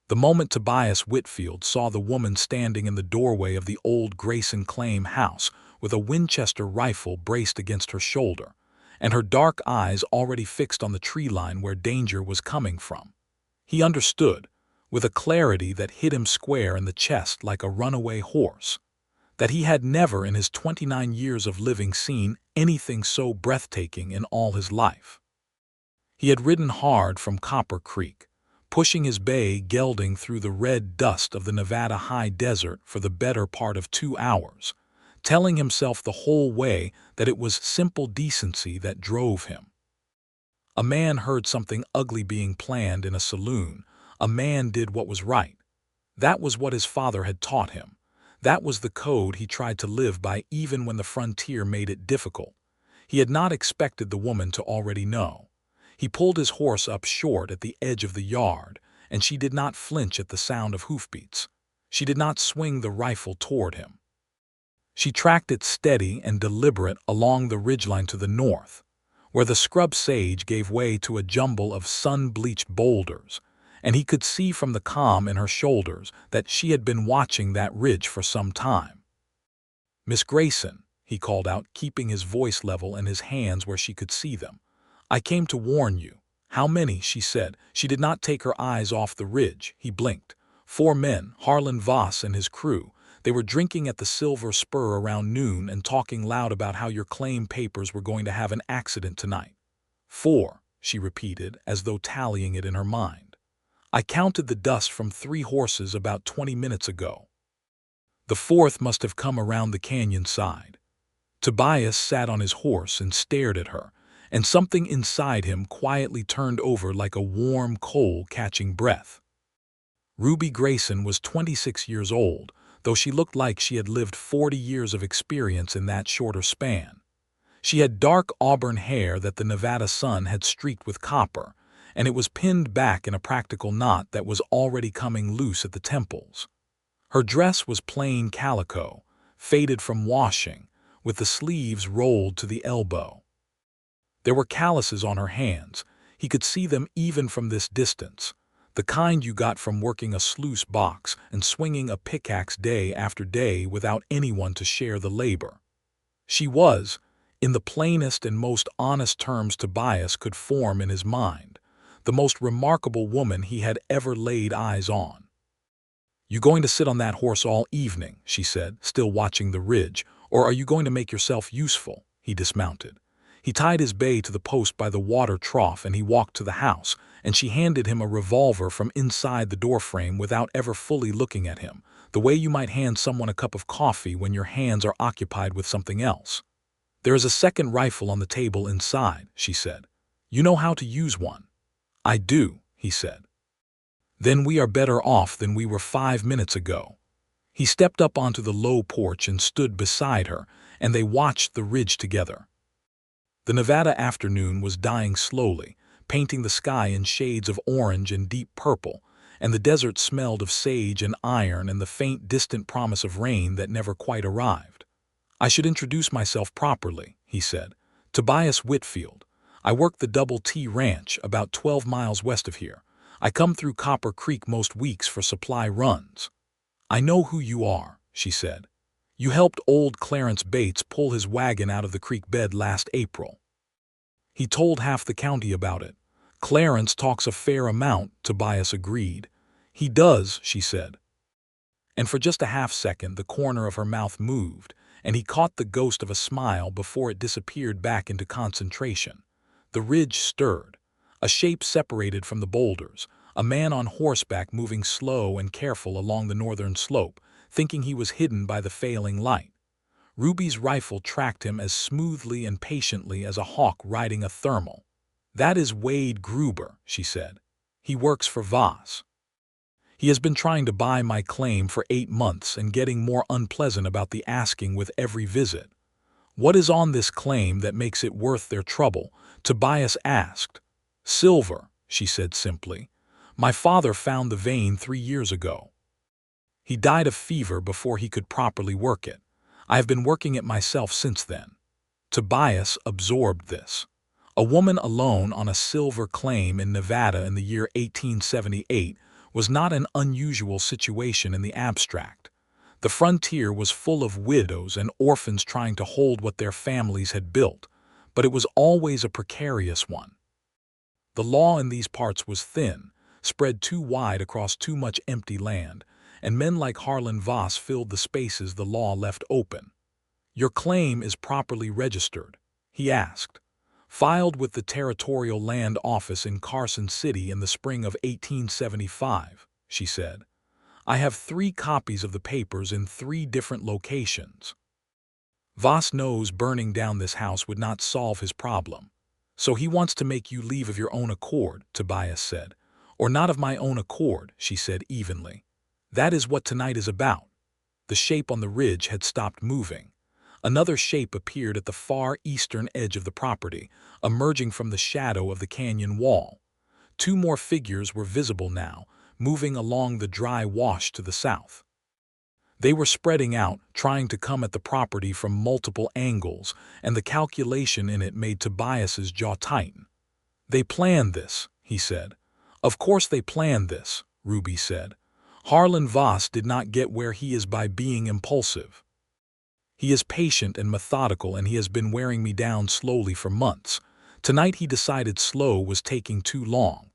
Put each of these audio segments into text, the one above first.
The moment Tobias Whitfield saw the woman standing in the doorway of the old Grayson claim house with a Winchester rifle braced against her shoulder, and her dark eyes already fixed on the tree line where danger was coming from, he understood, with a clarity that hit him square in the chest like a runaway horse, that he had never in his 29 years of living seen anything so breathtaking in all his life. He had ridden hard from Copper Creek, pushing his bay gelding through the red dust of the Nevada high desert for the better part of 2 hours, telling himself the whole way that it was simple decency that drove him. A man heard something ugly being planned in a saloon. A man did what was right. That was what his father had taught him. That was the code he tried to live by even when the frontier made it difficult. He had not expected the woman to already know. He pulled his horse up short at the edge of the yard, and she did not flinch at the sound of hoofbeats. She did not swing the rifle toward him. She tracked it steady and deliberate along the ridgeline to the north, where the scrub sage gave way to a jumble of sun-bleached boulders, and he could see from the calm in her shoulders that she had been watching that ridge for some time. "Miss Grayson," he called out, keeping his voice level and his hands where she could see them. "I came to warn you." "How many?" she said. She did not take her eyes off the ridge. He blinked. 4 men, Harlan Voss and his crew. They were drinking at the Silver Spur around noon and talking loud about how your claim papers were going to have an accident tonight. 4, she repeated, as though tallying it in her mind. "I counted the dust from 3 horses about 20 minutes ago. The 4th must have come around the canyon side." Tobias sat on his horse and stared at her, and something inside him quietly turned over like a warm coal catching breath. Ruby Grayson was 26 years old, though she looked like she had lived 40 years of experience in that shorter span. She had dark auburn hair that the Nevada sun had streaked with copper, and it was pinned back in a practical knot that was already coming loose at the temples. Her dress was plain calico, faded from washing, with the sleeves rolled to the elbow. There were calluses on her hands. He could see them even from this distance, the kind you got from working a sluice box and swinging a pickaxe day after day without anyone to share the labor. She was, in the plainest and most honest terms Tobias could form in his mind, the most remarkable woman he had ever laid eyes on. "You going to sit on that horse all evening?" she said, still watching the ridge, "or are you going to make yourself useful?" He dismounted. He tied his bay to the post by the water trough and he walked to the house, and she handed him a revolver from inside the doorframe without ever fully looking at him, the way you might hand someone a cup of coffee when your hands are occupied with something else. "There is a second rifle on the table inside," she said. "You know how to use one?" "I do," he said. "Then we are better off than we were 5 minutes ago." He stepped up onto the low porch and stood beside her, and they watched the ridge together. The Nevada afternoon was dying slowly, painting the sky in shades of orange and deep purple, and the desert smelled of sage and iron and the faint, distant promise of rain that never quite arrived. "I should introduce myself properly," he said. "Tobias Whitfield. I work the Double T Ranch about 12 miles west of here. I come through Copper Creek most weeks for supply runs." "I know who you are," she said. "You helped old Clarence Bates pull his wagon out of the creek bed last April." He told half the county about it. "Clarence talks a fair amount," Tobias agreed. "He does," she said. And for just a half-second the corner of her mouth moved, and he caught the ghost of a smile before it disappeared back into concentration. The ridge stirred. A shape separated from the boulders, a man on horseback moving slow and careful along the northern slope, thinking he was hidden by the failing light. Ruby's rifle tracked him as smoothly and patiently as a hawk riding a thermal. "That is Wade Gruber," she said. "He works for Voss. He has been trying to buy my claim for 8 months and getting more unpleasant about the asking with every visit." "What is on this claim that makes it worth their trouble?" Tobias asked. "Silver," she said simply. "My father found the vein 3 years ago. He died of fever before he could properly work it. I have been working it myself since then." Tobias absorbed this. A woman alone on a silver claim in Nevada in the year 1878 was not an unusual situation in the abstract. The frontier was full of widows and orphans trying to hold what their families had built, but it was always a precarious one. The law in these parts was thin, spread too wide across too much empty land, and men like Harlan Voss filled the spaces the law left open. "Your claim is properly registered?" he asked. "Filed with the Territorial Land Office in Carson City in the spring of 1875, she said. "I have 3 copies of the papers in 3 different locations." Voss knows burning down this house would not solve his problem. "So he wants to make you leave of your own accord," Tobias said. "Or not of my own accord," she said evenly. "That is what tonight is about." The shape on the ridge had stopped moving. Another shape appeared at the far eastern edge of the property, emerging from the shadow of the canyon wall. 2 more figures were visible now, moving along the dry wash to the south. They were spreading out, trying to come at the property from multiple angles, and the calculation in it made Tobias's jaw tighten. "They planned this," he said. "Of course they planned this," Ruby said. "Harlan Voss did not get where he is by being impulsive. He is patient and methodical, and he has been wearing me down slowly for months. Tonight he decided slow was taking too long."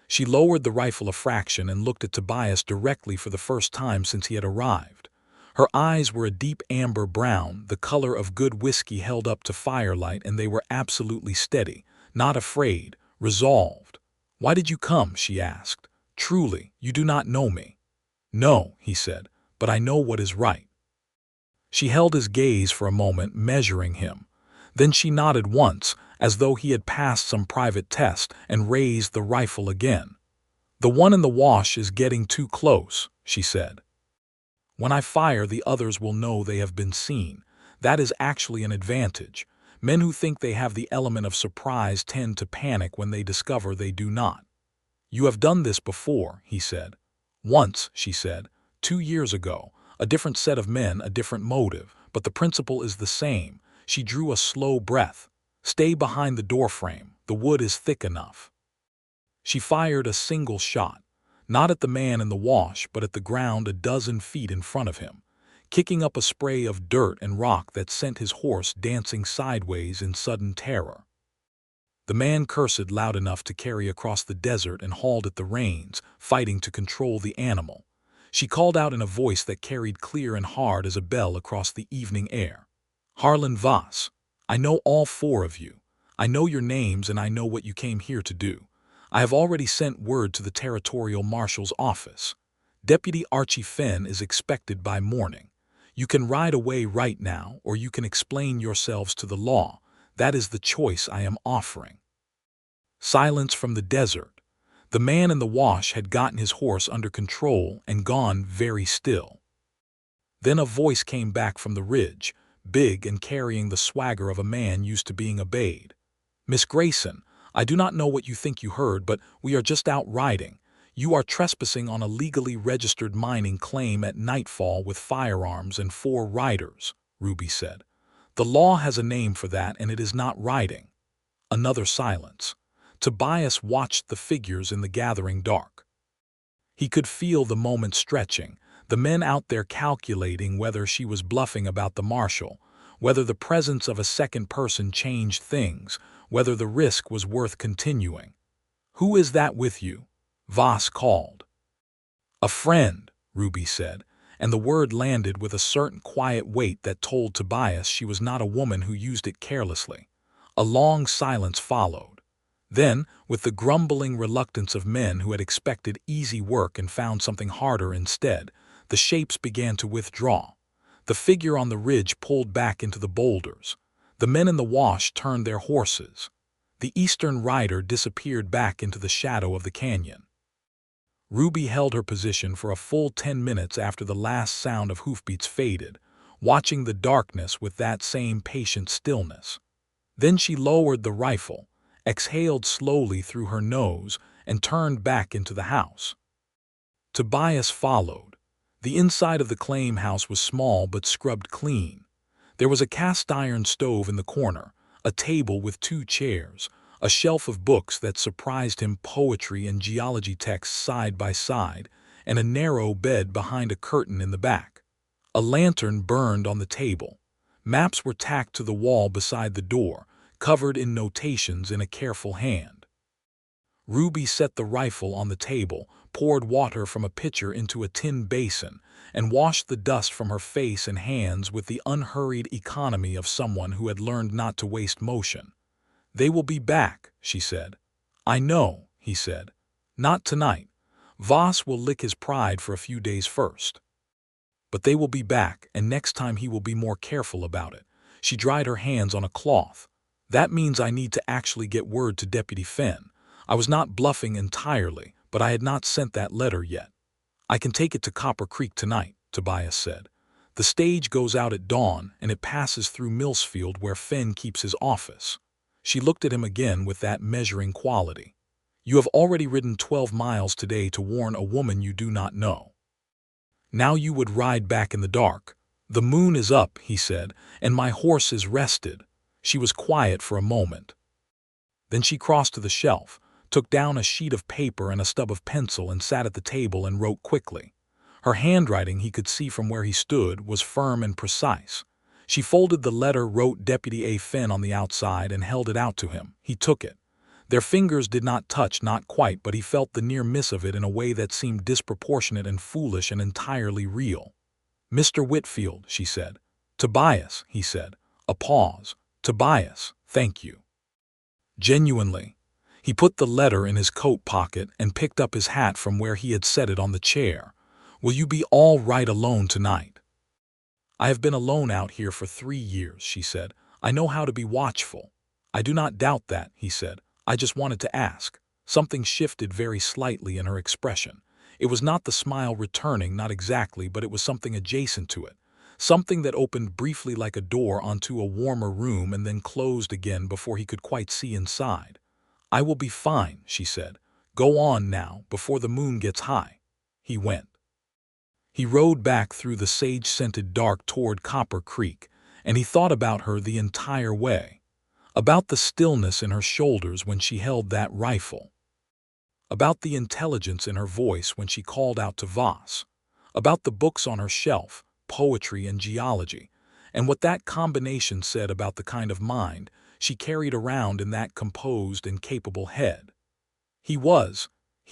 She lowered the rifle a fraction and looked at Tobias directly for the first time since he had arrived. Her eyes were a deep amber brown, the color of good whiskey held up to firelight, and they were absolutely steady, not afraid, resolved. "Why did you come?" she asked. "Truly, you do not know me." "No," he said, "but I know what is right." She held his gaze for a moment, measuring him. Then she nodded once, as though he had passed some private test, and raised the rifle again. "The one in the wash is getting too close," she said. "When I fire, the others will know they have been seen. That is actually an advantage. Men who think they have the element of surprise tend to panic when they discover they do not." "You have done this before," he said. "Once," she said. "2 years ago. A different set of men, a different motive, but the principle is the same." She drew a slow breath. "Stay behind the doorframe. The wood is thick enough." She fired a single shot, not at the man in the wash, but at the ground a dozen feet in front of him, kicking up a spray of dirt and rock that sent his horse dancing sideways in sudden terror. The man cursed loud enough to carry across the desert and hauled at the reins, fighting to control the animal. She called out in a voice that carried clear and hard as a bell across the evening air. "Harlan Voss, I know all 4 of you. I know your names, and I know what you came here to do. I have already sent word to the Territorial Marshal's office. Deputy Archie Fenn is expected by morning. You can ride away right now, or you can explain yourselves to the law. That is the choice I am offering." Silence from the desert. The man in the wash had gotten his horse under control and gone very still. Then a voice came back from the ridge, big and carrying the swagger of a man used to being obeyed. "Miss Grayson, I do not know what you think you heard, but we are just out riding. You are trespassing on a legally registered mining claim at nightfall with firearms and 4 riders," Ruby said. "The law has a name for that, and it is not riding." Another silence. Tobias watched the figures in the gathering dark. He could feel the moment stretching, the men out there calculating whether she was bluffing about the marshal, whether the presence of a second person changed things, whether the risk was worth continuing. "Who is that with you?" Voss called. "A friend," Ruby said, and the word landed with a certain quiet weight that told Tobias she was not a woman who used it carelessly. A long silence followed. Then, with the grumbling reluctance of men who had expected easy work and found something harder instead, the shapes began to withdraw. The figure on the ridge pulled back into the boulders. The men in the wash turned their horses. The eastern rider disappeared back into the shadow of the canyon. Ruby held her position for a full 10 minutes after the last sound of hoofbeats faded, watching the darkness with that same patient stillness. Then she lowered the rifle, exhaled slowly through her nose, and turned back into the house. Tobias followed. The inside of the claim house was small but scrubbed clean. There was a cast-iron stove in the corner, a table with 2 chairs, a shelf of books that surprised him, poetry and geology texts side by side, and a narrow bed behind a curtain in the back. A lantern burned on the table. Maps were tacked to the wall beside the door, covered in notations in a careful hand. Ruby set the rifle on the table, poured water from a pitcher into a tin basin, and washed the dust from her face and hands with the unhurried economy of someone who had learned not to waste motion. "They will be back," she said. "I know," he said. "Not tonight. Voss will lick his pride for a few days first. But they will be back, and next time he will be more careful about it." She dried her hands on a cloth. "That means I need to actually get word to Deputy Fenn. I was not bluffing entirely, but I had not sent that letter yet." "I can take it to Copper Creek tonight," Tobias said. "The stage goes out at dawn, and it passes through Millsfield where Fenn keeps his office." She looked at him again with that measuring quality. "You have already ridden 12 miles today to warn a woman you do not know. Now you would ride back in the dark." "The moon is up," he said, "and my horse is rested." She was quiet for a moment. Then she crossed to the shelf, took down a sheet of paper and a stub of pencil, and sat at the table and wrote quickly. Her handwriting, he could see from where he stood, was firm and precise. She folded the letter, wrote Deputy A. Fenn on the outside, and held it out to him. He took it. Their fingers did not touch, not quite, but he felt the near miss of it in a way that seemed disproportionate and foolish and entirely real. "Mr. Whitfield," she said. "Tobias," he said. A pause. "Tobias, thank you. Genuinely." He put the letter in his coat pocket and picked up his hat from where he had set it on the chair. "Will you be all right alone tonight?" "I have been alone out here for 3 years," she said. "I know how to be watchful." "I do not doubt that," he said. "I just wanted to ask." Something shifted very slightly in her expression. It was not the smile returning, not exactly, but it was something adjacent to it. Something that opened briefly like a door onto a warmer room and then closed again before he could quite see inside. "I will be fine," she said. "Go on now, before the moon gets high." He went. He rode back through the sage-scented dark toward Copper Creek, and he thought about her the entire way. About the stillness in her shoulders when she held that rifle. About the intelligence in her voice when she called out to Voss. About the books on her shelf, poetry and geology, and what that combination said about the kind of mind she carried around in that composed and capable head. He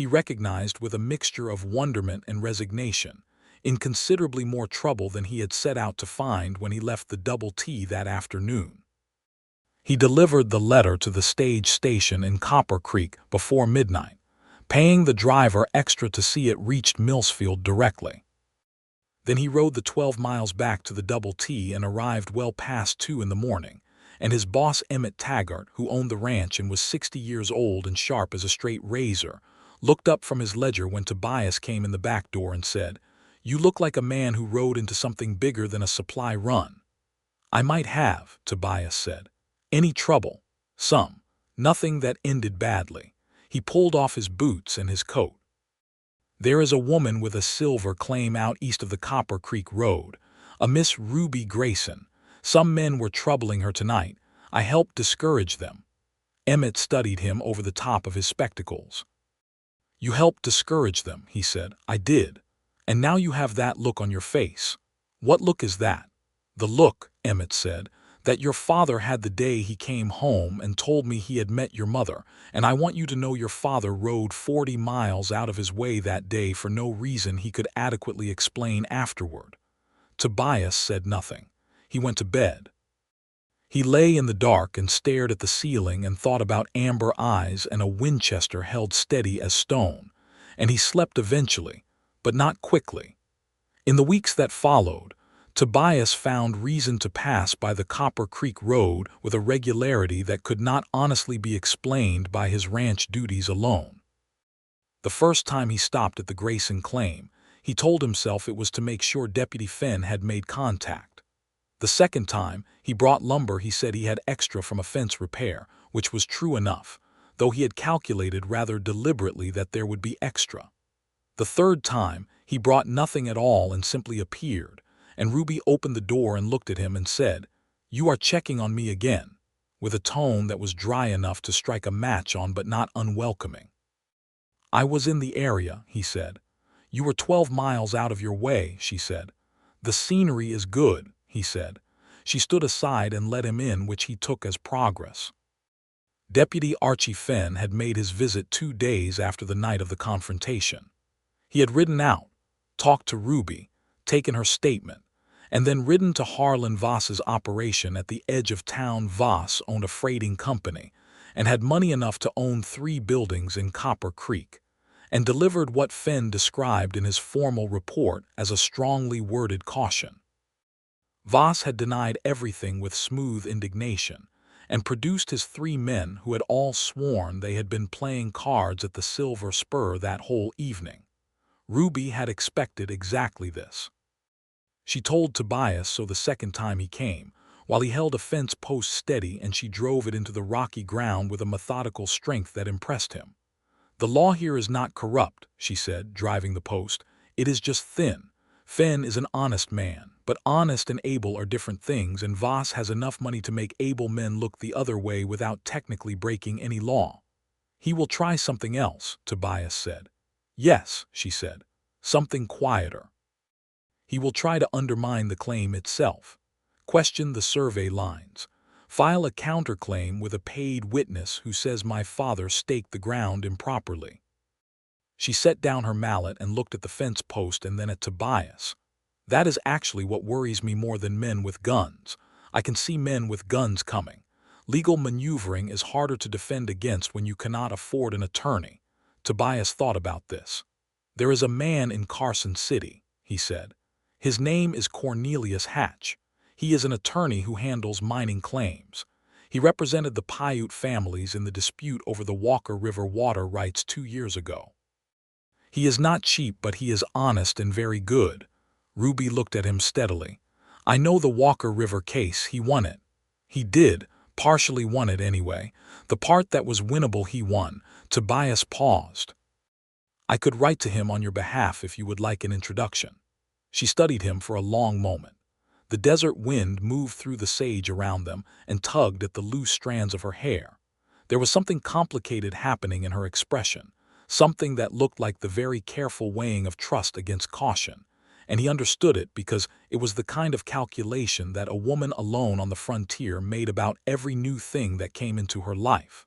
recognized with a mixture of wonderment and resignation, in considerably more trouble than he had set out to find when he left the Double T that afternoon. He delivered the letter to the stage station in Copper Creek before midnight, paying the driver extra to see it reached Millsfield directly. Then he rode the 12 miles back to the Double T and arrived well past 2 in the morning, and his boss Emmett Taggart, who owned the ranch and was 60 years old and sharp as a straight razor, looked up from his ledger when Tobias came in the back door and said, "You look like a man who rode into something bigger than a supply run." "I might have," Tobias said. "Any trouble?" "Some. Nothing that ended badly." He pulled off his boots and his coat. "There is a woman with a silver claim out east of the Copper Creek Road, a Miss Ruby Grayson. Some men were troubling her tonight. I helped discourage them." Emmett studied him over the top of his spectacles. "You helped discourage them," he said. "I did. And now you have that look on your face. What look is that?" "The look," Emmett said, "that your father had the day he came home and told me he had met your mother, and I want you to know your father rode 40 miles out of his way that day for no reason he could adequately explain afterward." Tobias said nothing. He went to bed. He lay in the dark and stared at the ceiling and thought about amber eyes and a Winchester held steady as stone, and he slept eventually, but not quickly. In the weeks that followed, Tobias found reason to pass by the Copper Creek Road with a regularity that could not honestly be explained by his ranch duties alone. The first time he stopped at the Grayson claim, he told himself it was to make sure Deputy Fenn had made contact. The second time, he brought lumber he said he had extra from a fence repair, which was true enough, though he had calculated rather deliberately that there would be extra. The third time, he brought nothing at all and simply appeared, and Ruby opened the door and looked at him and said, "You are checking on me again. with a tone that was dry enough to strike a match on but not unwelcoming. "I was in the area," he said. "You were 12 miles out of your way," she said. "The scenery is good," he said. She stood aside and let him in, which he took as progress. Deputy Archie Fenn had made his visit 2 days after the night of the confrontation. He had ridden out, talked to Ruby, taken her statement, and then ridden to Harlan Voss's operation at the edge of town. Voss owned a freighting company and had money enough to own 3 buildings in Copper Creek, and delivered what Fenn described in his formal report as a strongly worded caution. Voss had denied everything with smooth indignation, and produced his 3 men who had all sworn they had been playing cards at the Silver Spur that whole evening. Ruby had expected exactly this. She told Tobias so the second time he came, while he held a fence post steady and she drove it into the rocky ground with a methodical strength that impressed him. "The law here is not corrupt," she said, driving the post. "It is just thin. Fenn is an honest man, but honest and able are different things, and Voss has enough money to make able men look the other way without technically breaking any law." "He will try something else," Tobias said. "Yes," she said, "something quieter. He will try to undermine the claim itself, question the survey lines, file a counterclaim with a paid witness who says my father staked the ground improperly." She set down her mallet and looked at the fence post and then at Tobias. "That is actually what worries me more than men with guns. I can see men with guns coming. Legal maneuvering is harder to defend against when you cannot afford an attorney." Tobias thought about this. "There is a man in Carson City," he said. "His name is Cornelius Hatch. He is an attorney who handles mining claims. He represented the Paiute families in the dispute over the Walker River water rights 2 years ago. He is not cheap, but he is honest and very good." Ruby looked at him steadily. "I know the Walker River case. He won it." "He did, partially won it anyway. The part that was winnable he won." Tobias paused. "I could write to him on your behalf if you would like an introduction." She studied him for a long moment. The desert wind moved through the sage around them and tugged at the loose strands of her hair. There was something complicated happening in her expression, something that looked like the very careful weighing of trust against caution, and he understood it because it was the kind of calculation that a woman alone on the frontier made about every new thing that came into her life.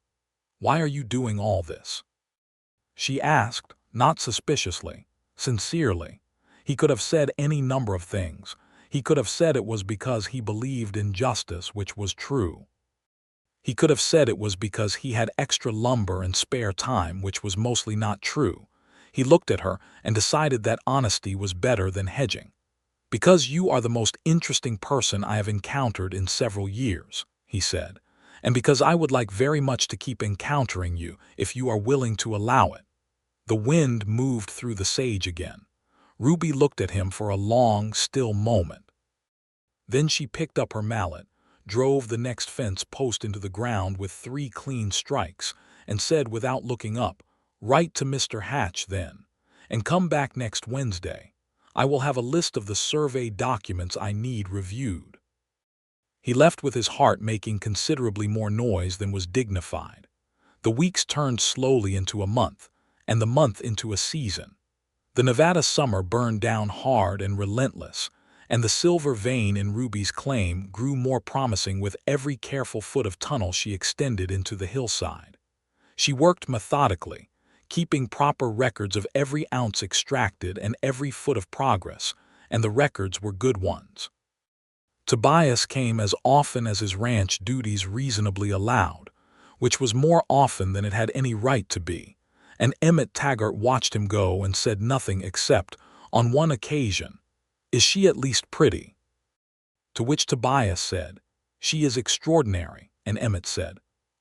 "Why are you doing all this?" she asked, not suspiciously, sincerely. He could have said any number of things. He could have said it was because he believed in justice, which was true. He could have said it was because he had extra lumber and spare time, which was mostly not true. He looked at her and decided that honesty was better than hedging. "Because you are the most interesting person I have encountered in several years," he said, "and because I would like very much to keep encountering you if you are willing to allow it." The wind moved through the sage again. Ruby looked at him for a long, still moment. Then she picked up her mallet, drove the next fence post into the ground with 3 clean strikes, and said without looking up, "Write to Mr. Hatch then, and come back next Wednesday. I will have a list of the survey documents I need reviewed." He left with his heart making considerably more noise than was dignified. The weeks turned slowly into a month, and the month into a season. The Nevada summer burned down hard and relentless, and the silver vein in Ruby's claim grew more promising with every careful foot of tunnel she extended into the hillside. She worked methodically, keeping proper records of every ounce extracted and every foot of progress, and the records were good ones. Tobias came as often as his ranch duties reasonably allowed, which was more often than it had any right to be, and Emmett Taggart watched him go and said nothing except, on one occasion, "Is she at least pretty?" To which Tobias said, "She is extraordinary," and Emmett said,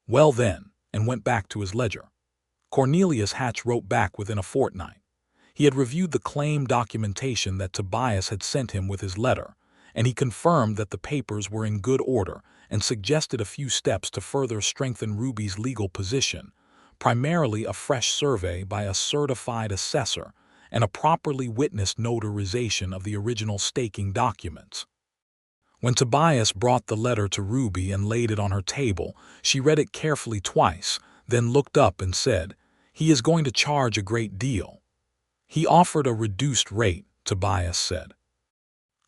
"Well then," and went back to his ledger. Cornelius Hatch wrote back within a fortnight. He had reviewed the claim documentation that Tobias had sent him with his letter, and he confirmed that the papers were in good order and suggested a few steps to further strengthen Ruby's legal position, primarily a fresh survey by a certified assessor and a properly witnessed notarization of the original staking documents. When Tobias brought the letter to Ruby and laid it on her table, she read it carefully twice, then looked up and said, "He is going to charge a great deal." "He offered a reduced rate," Tobias said.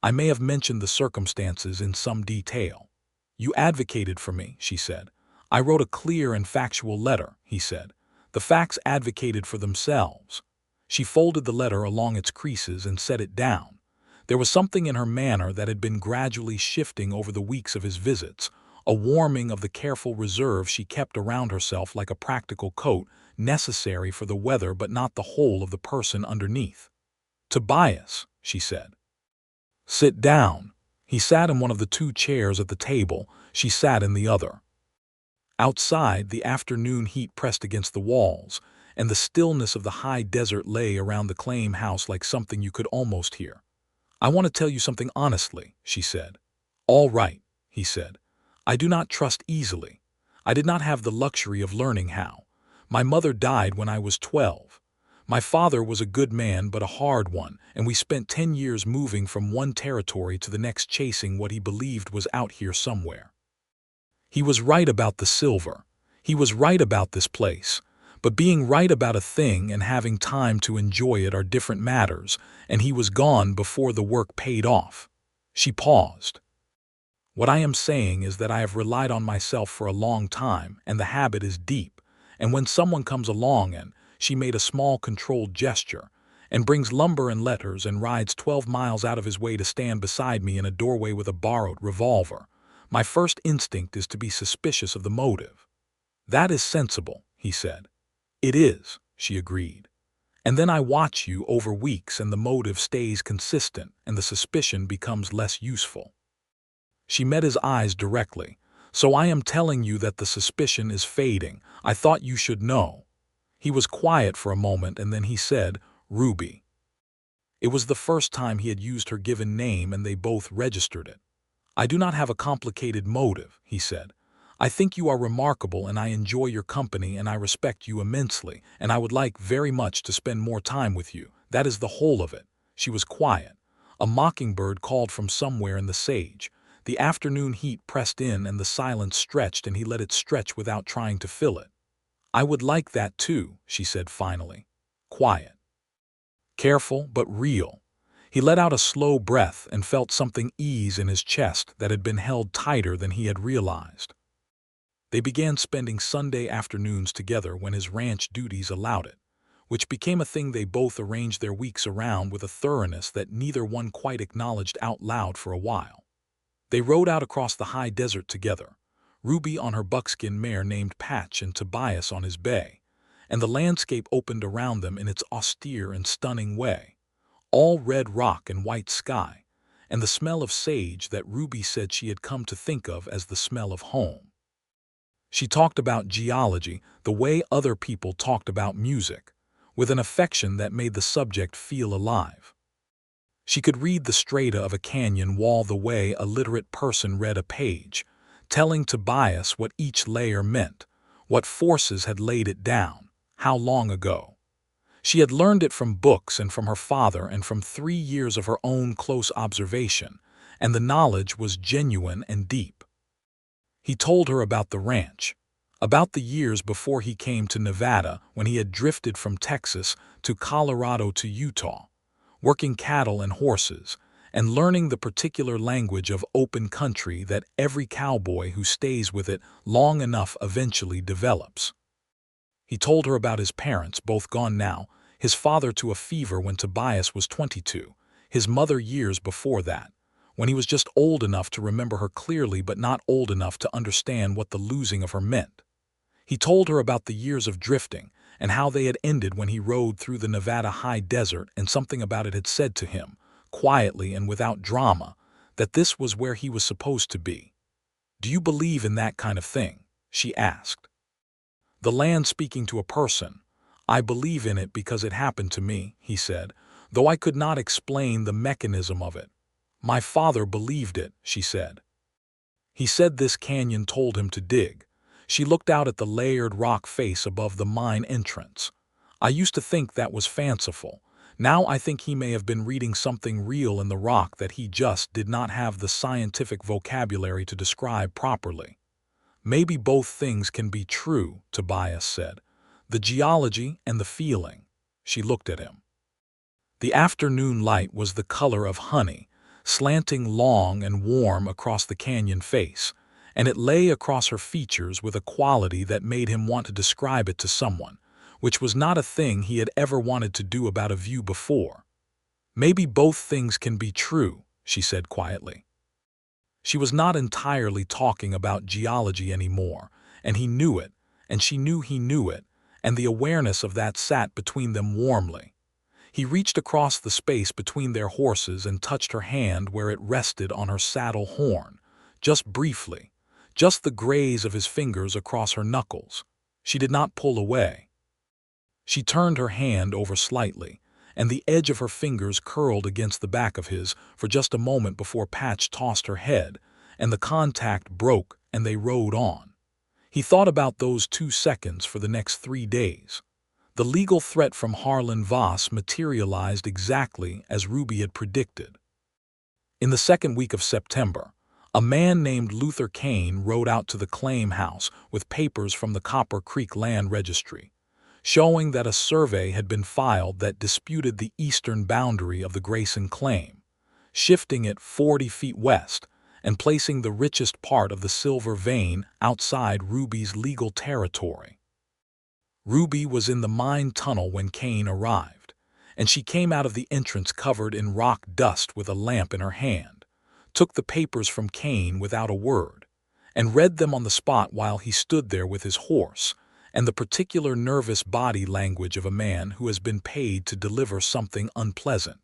"I may have mentioned the circumstances in some detail." "You advocated for me," she said. "I wrote a clear and factual letter," he said. "The facts advocated for themselves." She folded the letter along its creases and set it down. There was something in her manner that had been gradually shifting over the weeks of his visits, a warming of the careful reserve she kept around herself like a practical coat, necessary for the weather but not the whole of the person underneath. "Tobias," she said. "Sit down." He sat in one of the two chairs at the table, she sat in the other. Outside, the afternoon heat pressed against the walls, and the stillness of the high desert lay around the claim house like something you could almost hear. "I want to tell you something honestly," she said. "All right," he said. "I do not trust easily. I did not have the luxury of learning how. My mother died when I was 12. My father was a good man but a hard one, and we spent 10 years moving from one territory to the next chasing what he believed was out here somewhere. He was right about the silver. He was right about this place. But being right about a thing and having time to enjoy it are different matters, and he was gone before the work paid off." She paused. "What I am saying is that I have relied on myself for a long time, and the habit is deep, and when someone comes along and," she made a small controlled gesture, "and brings lumber and letters and rides 12 miles out of his way to stand beside me in a doorway with a borrowed revolver, my first instinct is to be suspicious of the motive." "That is sensible," he said. "It is," she agreed. "And then I watch you over weeks and the motive stays consistent and the suspicion becomes less useful." She met his eyes directly. "So I am telling you that the suspicion is fading. I thought you should know." He was quiet for a moment and then he said, "Ruby." It was the first time he had used her given name and they both registered it. "I do not have a complicated motive," he said. "I think you are remarkable and I enjoy your company and I respect you immensely and I would like very much to spend more time with you. That is the whole of it." She was quiet. A mockingbird called from somewhere in the sage. The afternoon heat pressed in and the silence stretched and he let it stretch without trying to fill it. "I would like that too," she said finally. Quiet. Careful but real. He let out a slow breath and felt something ease in his chest that had been held tighter than he had realized. They began spending Sunday afternoons together when his ranch duties allowed it, which became a thing they both arranged their weeks around with a thoroughness that neither one quite acknowledged out loud for a while. They rode out across the high desert together, Ruby on her buckskin mare named Patch and Tobias on his bay, and the landscape opened around them in its austere and stunning way, all red rock and white sky, and the smell of sage that Ruby said she had come to think of as the smell of home. She talked about geology the way other people talked about music, with an affection that made the subject feel alive. She could read the strata of a canyon wall the way a literate person read a page, telling Tobias what each layer meant, what forces had laid it down, how long ago. She had learned it from books and from her father and from 3 years of her own close observation, and the knowledge was genuine and deep. He told her about the ranch, about the years before he came to Nevada when he had drifted from Texas to Colorado to Utah, working cattle and horses, and learning the particular language of open country that every cowboy who stays with it long enough eventually develops. He told her about his parents, both gone now, his father to a fever when Tobias was 22, his mother years before that, when he was just old enough to remember her clearly but not old enough to understand what the losing of her meant. He told her about the years of drifting and how they had ended when he rode through the Nevada high desert and something about it had said to him, quietly and without drama, that this was where he was supposed to be. "Do you believe in that kind of thing?" she asked. "The land speaking to a person. I believe in it because it happened to me," he said, "though I could not explain the mechanism of it. My father believed it," she said. He said this canyon told him to dig. She looked out at the layered rock face above the mine entrance. "I used to think that was fanciful. Now I think he may have been reading something real in the rock that he just did not have the scientific vocabulary to describe properly. Maybe both things can be true, Tobias said. The geology and the feeling. She looked at him. The afternoon light was the color of honey, slanting long and warm across the canyon face, and it lay across her features with a quality that made him want to describe it to someone, which was not a thing he had ever wanted to do about a view before. Maybe both things can be true, she said quietly. She was not entirely talking about geology anymore, and he knew it, and she knew he knew it, and the awareness of that sat between them warmly. He reached across the space between their horses and touched her hand where it rested on her saddle horn, just briefly, just the graze of his fingers across her knuckles. She did not pull away. She turned her hand over slightly, and the edge of her fingers curled against the back of his for just a moment before Patch tossed her head, and the contact broke and they rode on. He thought about those 2 seconds for the next 3 days. The legal threat from Harlan Voss materialized exactly as Ruby had predicted. In the second week of September, a man named Luther Kane rode out to the claim house with papers from the Copper Creek Land Registry, showing that a survey had been filed that disputed the eastern boundary of the Grayson claim, shifting it 40 feet west and placing the richest part of the silver vein outside Ruby's legal territory. Ruby was in the mine tunnel when Kane arrived, and she came out of the entrance covered in rock dust with a lamp in her hand, took the papers from Kane without a word, and read them on the spot while he stood there with his horse, and the particular nervous body language of a man who has been paid to deliver something unpleasant.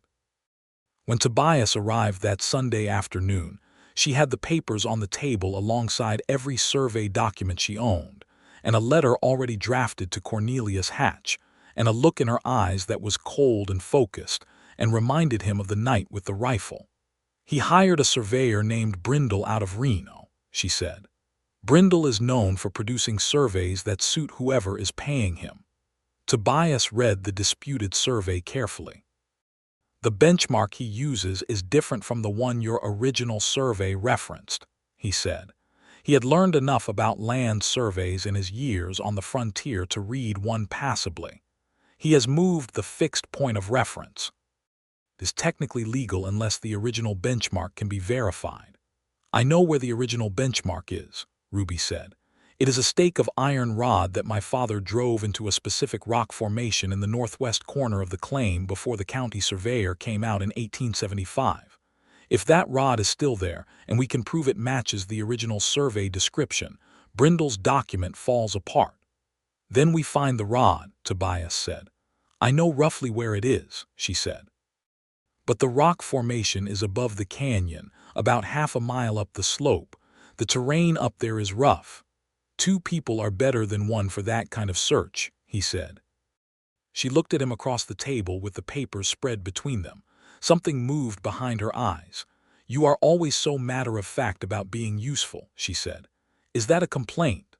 When Tobias arrived that Sunday afternoon, she had the papers on the table alongside every survey document she owned, and a letter already drafted to Cornelius Hatch, and a look in her eyes that was cold and focused, and reminded him of the night with the rifle. He hired a surveyor named Brindle out of Reno, she said. Brindle is known for producing surveys that suit whoever is paying him. Tobias read the disputed survey carefully. The benchmark he uses is different from the one your original survey referenced, he said. He had learned enough about land surveys in his years on the frontier to read one passably. He has moved the fixed point of reference. It is technically legal unless the original benchmark can be verified. I know where the original benchmark is, Ruby said. It is a stake of iron rod that my father drove into a specific rock formation in the northwest corner of the claim before the county surveyor came out in 1875. If that rod is still there, and we can prove it matches the original survey description, Brindle's document falls apart. Then we find the rod, Tobias said. I know roughly where it is, she said. But the rock formation is above the canyon, about half a mile up the slope. The terrain up there is rough. 2 people are better than 1 for that kind of search, he said. She looked at him across the table with the papers spread between them. Something moved behind her eyes. You are always so matter-of-fact about being useful, she said. Is that a complaint?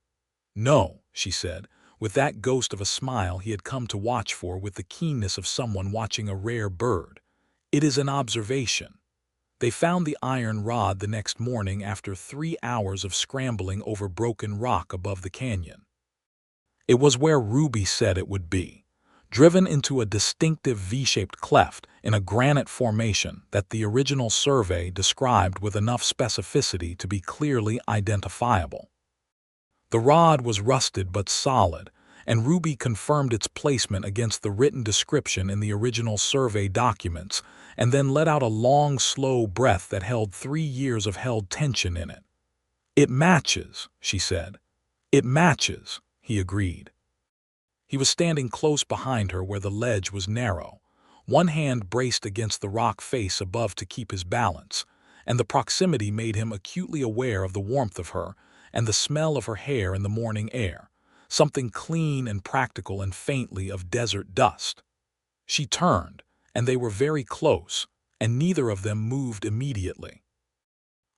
No, she said, with that ghost of a smile he had come to watch for with the keenness of someone watching a rare bird. It is an observation. They found the iron rod the next morning after 3 hours of scrambling over broken rock above the canyon. It was where Ruby said it would be, driven into a distinctive V-shaped cleft in a granite formation that the original survey described with enough specificity to be clearly identifiable. The rod was rusted but solid, and Ruby confirmed its placement against the written description in the original survey documents, and then let out a long, slow breath that held 3 years of held tension in it. It matches, she said. It matches, he agreed. He was standing close behind her where the ledge was narrow, one hand braced against the rock face above to keep his balance, and the proximity made him acutely aware of the warmth of her and the smell of her hair in the morning air, something clean and practical and faintly of desert dust. She turned, and they were very close, and neither of them moved immediately.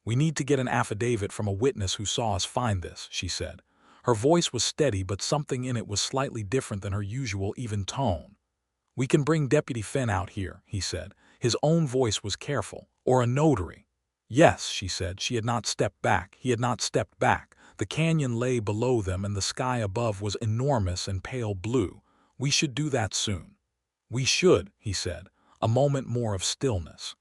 We need to get an affidavit from a witness who saw us find this, she said. Her voice was steady, but something in it was slightly different than her usual even tone. "We can bring Deputy Finn out here," he said. His own voice was careful. "Or a notary." "Yes," she said. She had not stepped back. He had not stepped back. The canyon lay below them and the sky above was enormous and pale blue. "We should do that soon." "We should," he said. A moment more of stillness.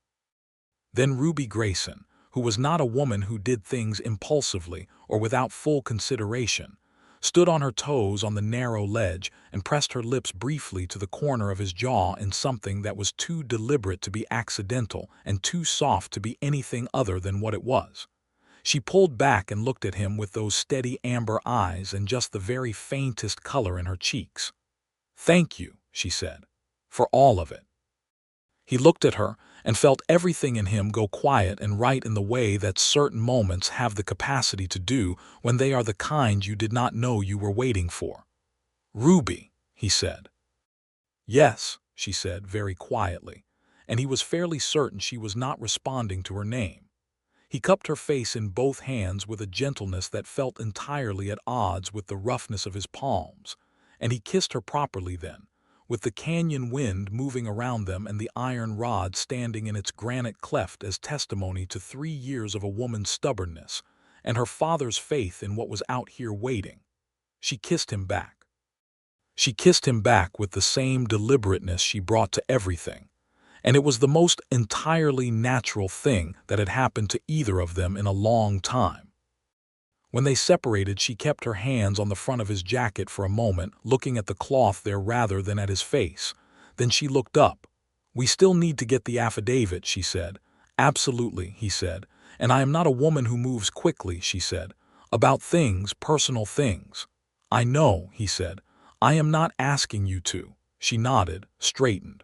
Then Ruby Grayson, who was not a woman who did things impulsively or without full consideration, stood on her toes on the narrow ledge and pressed her lips briefly to the corner of his jaw in something that was too deliberate to be accidental and too soft to be anything other than what it was. She pulled back and looked at him with those steady amber eyes and just the very faintest color in her cheeks. "Thank you," she said, "for all of it." He looked at her and felt everything in him go quiet and right in the way that certain moments have the capacity to do when they are the kind you did not know you were waiting for. "Ruby," he said. "Yes," she said very quietly, and he was fairly certain she was not responding to her name. He cupped her face in both hands with a gentleness that felt entirely at odds with the roughness of his palms, and he kissed her properly then, with the canyon wind moving around them and the iron rod standing in its granite cleft as testimony to 3 years of a woman's stubbornness and her father's faith in what was out here waiting. She kissed him back. She kissed him back with the same deliberateness she brought to everything, and it was the most entirely natural thing that had happened to either of them in a long time. When they separated, she kept her hands on the front of his jacket for a moment, looking at the cloth there rather than at his face. Then she looked up. "We still need to get the affidavit," she said. "Absolutely," he said. "And I am not a woman who moves quickly," she said. "About things, personal things." "I know," he said. "I am not asking you to." She nodded, straightened.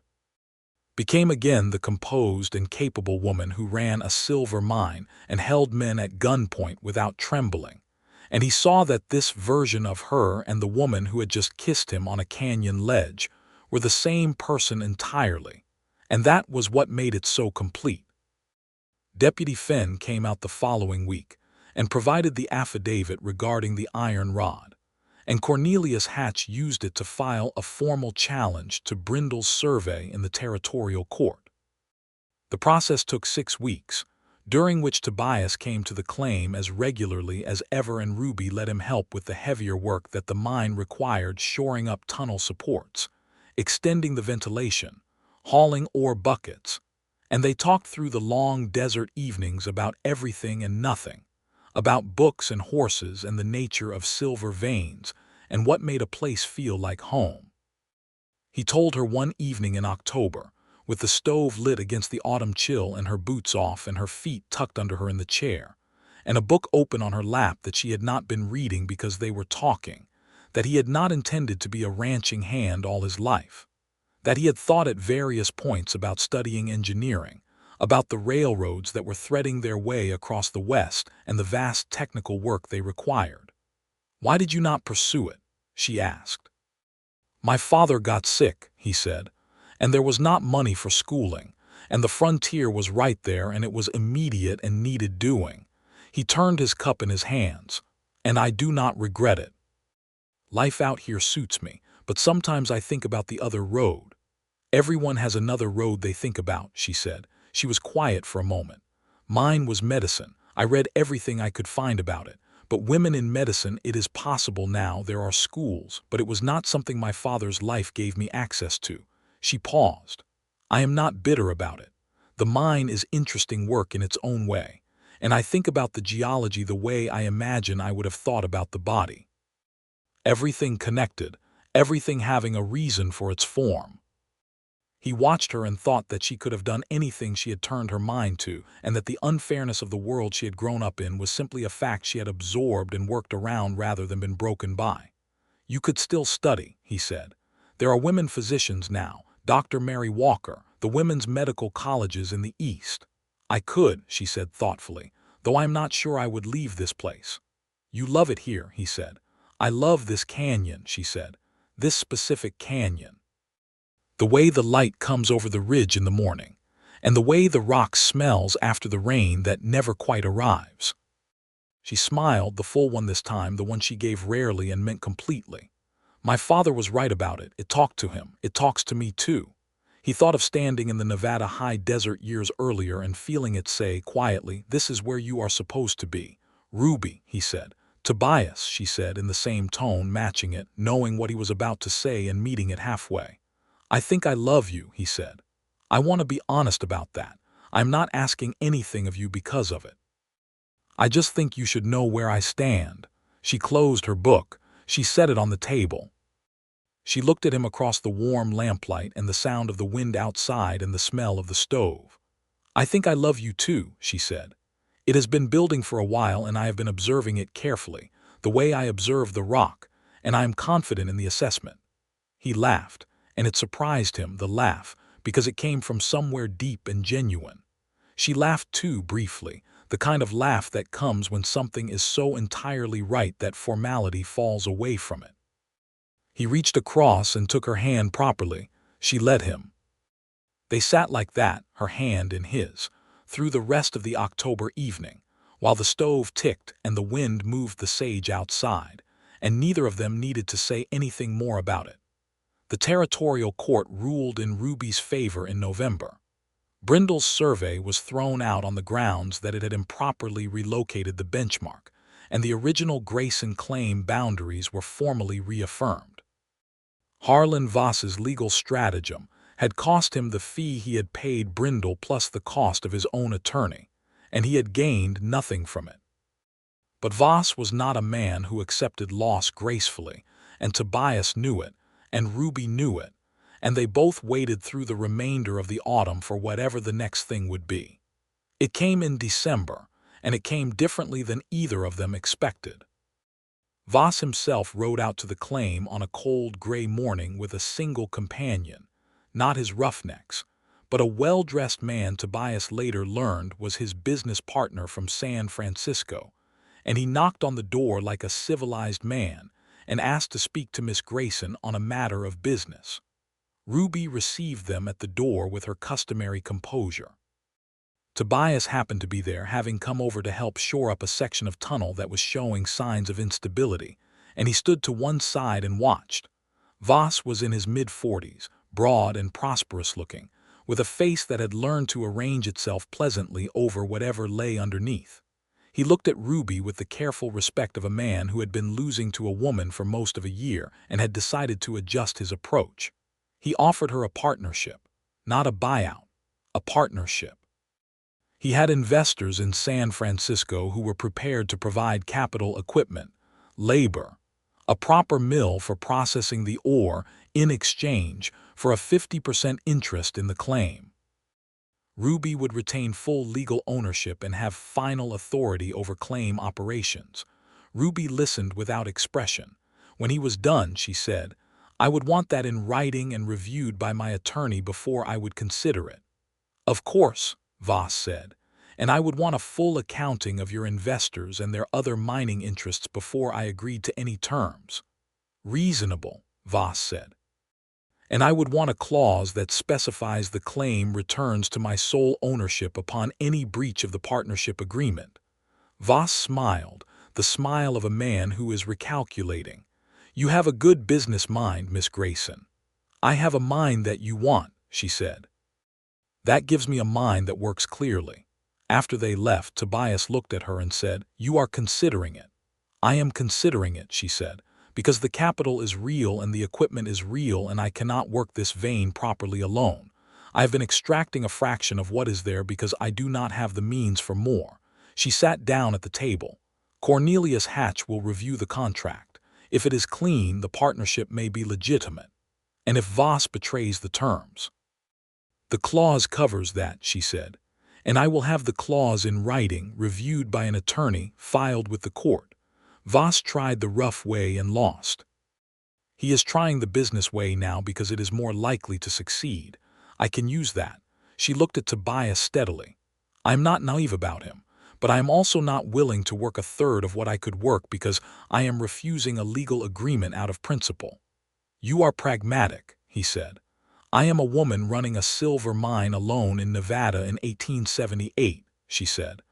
Became again the composed and capable woman who ran a silver mine and held men at gunpoint without trembling. And he saw that this version of her and the woman who had just kissed him on a canyon ledge were the same person entirely, and that was what made it so complete. Deputy Finn came out the following week and provided the affidavit regarding the iron rod, and Cornelius Hatch used it to file a formal challenge to Brindle's survey in the territorial court. The process took 6 weeks, during which Tobias came to the claim as regularly as ever and Ruby let him help with the heavier work that the mine required, shoring up tunnel supports, extending the ventilation, hauling ore buckets, and they talked through the long desert evenings about everything and nothing, about books and horses and the nature of silver veins and what made a place feel like home. He told her one evening in October, with the stove lit against the autumn chill and her boots off and her feet tucked under her in the chair, and a book open on her lap that she had not been reading because they were talking, that he had not intended to be a ranching hand all his life, that he had thought at various points about studying engineering, about the railroads that were threading their way across the West and the vast technical work they required. "Why did you not pursue it?" she asked. "My father got sick," he said, "and there was not money for schooling, and the frontier was right there and it was immediate and needed doing." He turned his cup in his hands. "And I do not regret it. Life out here suits me, but sometimes I think about the other road." "Everyone has another road they think about," she said. She was quiet for a moment. "Mine was medicine. I read everything I could find about it. But women in medicine, it is possible now, there are schools, but it was not something my father's life gave me access to." She paused. "I am not bitter about it. The mine is interesting work in its own way, and I think about the geology the way I imagine I would have thought about the body. Everything connected, everything having a reason for its form." He watched her and thought that she could have done anything she had turned her mind to, and that the unfairness of the world she had grown up in was simply a fact she had absorbed and worked around rather than been broken by. "You could still study," he said. "There are women physicians now, Dr. Mary Walker, the women's medical colleges in the East." "I could," she said thoughtfully, "though I am not sure I would leave this place." "You love it here," he said. "I love this canyon," she said. "This specific canyon. The way the light comes over the ridge in the morning, and the way the rock smells after the rain that never quite arrives." She smiled, the full one this time, the one she gave rarely and meant completely. My father was right about it. It talked to him. It talks to me too. He thought of standing in the Nevada high desert years earlier and feeling it say quietly, "This is where you are supposed to be." "Ruby," he said. "Tobias," she said in the same tone, matching it, knowing what he was about to say and meeting it halfway. "I think I love you," he said. "I want to be honest about that. I'm not asking anything of you because of it. I just think you should know where I stand." She closed her book. She set it on the table. She looked at him across the warm lamplight and the sound of the wind outside and the smell of the stove. "I think I love you too," she said. "It has been building for a while and I have been observing it carefully, the way I observe the rock, and I am confident in the assessment." He laughed, and it surprised him, the laugh, because it came from somewhere deep and genuine. She laughed too, briefly, the kind of laugh that comes when something is so entirely right that formality falls away from it. He reached across and took her hand properly. She let him. They sat like that, her hand in his, through the rest of the October evening, while the stove ticked and the wind moved the sage outside, and neither of them needed to say anything more about it. The territorial court ruled in Ruby's favor in November. Brindle's survey was thrown out on the grounds that it had improperly relocated the benchmark, and the original Grayson claim boundaries were formally reaffirmed. Harlan Voss's legal stratagem had cost him the fee he had paid Brindle plus the cost of his own attorney, and he had gained nothing from it. But Voss was not a man who accepted loss gracefully, and Tobias knew it, and Ruby knew it, and they both waited through the remainder of the autumn for whatever the next thing would be. It came in December, and it came differently than either of them expected. Voss himself rode out to the claim on a cold gray morning with a single companion, not his roughnecks, but a well-dressed man Tobias later learned was his business partner from San Francisco, and he knocked on the door like a civilized man and asked to speak to Miss Grayson on a matter of business. Ruby received them at the door with her customary composure. Tobias happened to be there, having come over to help shore up a section of tunnel that was showing signs of instability, and he stood to one side and watched. Voss was in his mid-40s, broad and prosperous-looking, with a face that had learned to arrange itself pleasantly over whatever lay underneath. He looked at Ruby with the careful respect of a man who had been losing to a woman for most of a year and had decided to adjust his approach. He offered her a partnership, not a buyout, a partnership. He had investors in San Francisco who were prepared to provide capital equipment, labor, a proper mill for processing the ore in exchange for a 50% interest in the claim. Ruby would retain full legal ownership and have final authority over claim operations. Ruby listened without expression. When he was done, she said, "I would want that in writing and reviewed by my attorney before I would consider it." "Of course," Voss said, "and I would want a full accounting of your investors and their other mining interests before I agreed to any terms." "Reasonable," Voss said. "And I would want a clause that specifies the claim returns to my sole ownership upon any breach of the partnership agreement." Voss smiled, the smile of a man who is recalculating. "You have a good business mind, Miss Grayson." "I have a mind that you want," she said. "That gives me a mind that works clearly." After they left, Tobias looked at her and said, "You are considering it." "I am considering it," she said, "because the capital is real and the equipment is real and I cannot work this vein properly alone. I have been extracting a fraction of what is there because I do not have the means for more." She sat down at the table. "Cornelius Hatch will review the contract. If it is clean, the partnership may be legitimate. And if Voss betrays the terms." "The clause covers that," she said. "And I will have the clause in writing, reviewed by an attorney, filed with the court." Voss tried the rough way and lost. He is trying the business way now because it is more likely to succeed. I can use that. She looked at Tobias steadily. "I am not naive about him, but I am also not willing to work a third of what I could work because I am refusing a legal agreement out of principle." "You are pragmatic," he said. "I am a woman running a silver mine alone in Nevada in 1878, she said.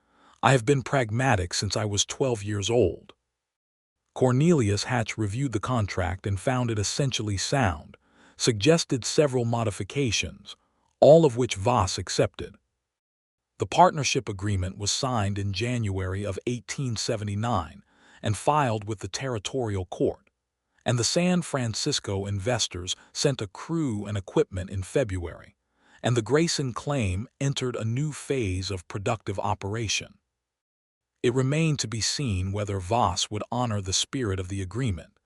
"I have been pragmatic since I was 12 years old." Cornelius Hatch reviewed the contract and found it essentially sound, suggested several modifications, all of which Voss accepted. The partnership agreement was signed in January of 1879 and filed with the territorial court, and the San Francisco investors sent a crew and equipment in February, and the Grayson claim entered a new phase of productive operation. It remained to be seen whether Voss would honor the spirit of the agreement,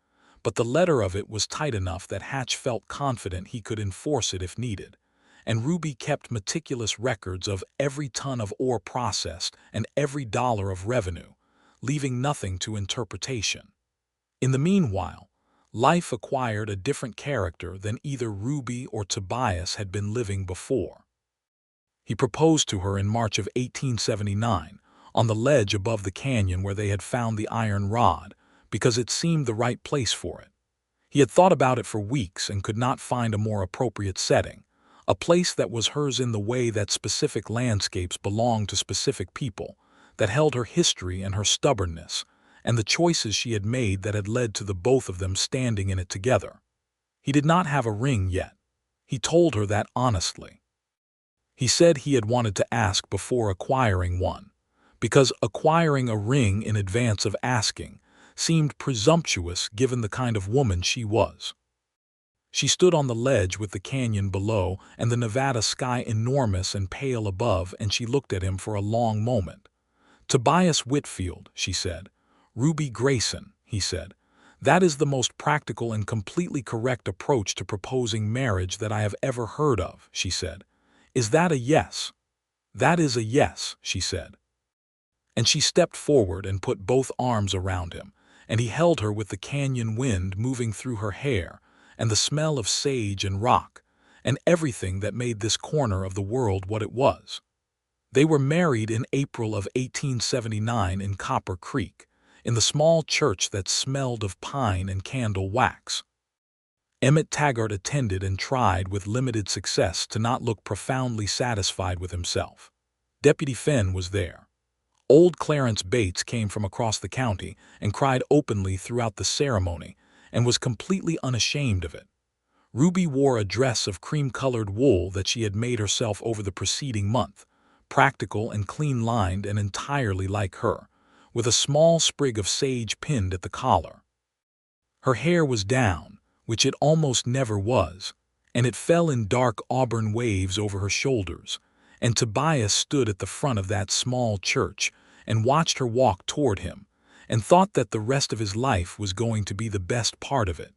but the letter of it was tight enough that Hatch felt confident he could enforce it if needed, and Ruby kept meticulous records of every ton of ore processed and every dollar of revenue, leaving nothing to interpretation. In the meanwhile, life acquired a different character than either Ruby or Tobias had been living before. He proposed to her in March of 1879, on the ledge above the canyon where they had found the iron rod, because it seemed the right place for it. He had thought about it for weeks and could not find a more appropriate setting, a place that was hers in the way that specific landscapes belong to specific people, that held her history and her stubbornness, and the choices she had made that had led to the both of them standing in it together. He did not have a ring yet. He told her that honestly. He said he had wanted to ask before acquiring one, because acquiring a ring in advance of asking seemed presumptuous given the kind of woman she was. She stood on the ledge with the canyon below and the Nevada sky enormous and pale above, and she looked at him for a long moment. "Tobias Whitfield," she said. "Ruby Grayson," he said. "That is the most practical and completely correct approach to proposing marriage that I have ever heard of," she said. "Is that a yes?" "That is a yes," she said. And she stepped forward and put both arms around him, and he held her with the canyon wind moving through her hair, and the smell of sage and rock, and everything that made this corner of the world what it was. They were married in April of 1879 in Copper Creek, in the small church that smelled of pine and candle wax. Emmett Taggart attended and tried with limited success to not look profoundly satisfied with himself. Deputy Fenn was there. Old Clarence Bates came from across the county and cried openly throughout the ceremony and was completely unashamed of it. Ruby wore a dress of cream-colored wool that she had made herself over the preceding month, practical and clean-lined and entirely like her, with a small sprig of sage pinned at the collar. Her hair was down, which it almost never was, and it fell in dark auburn waves over her shoulders, and Tobias stood at the front of that small church and watched her walk toward him, and thought that the rest of his life was going to be the best part of it.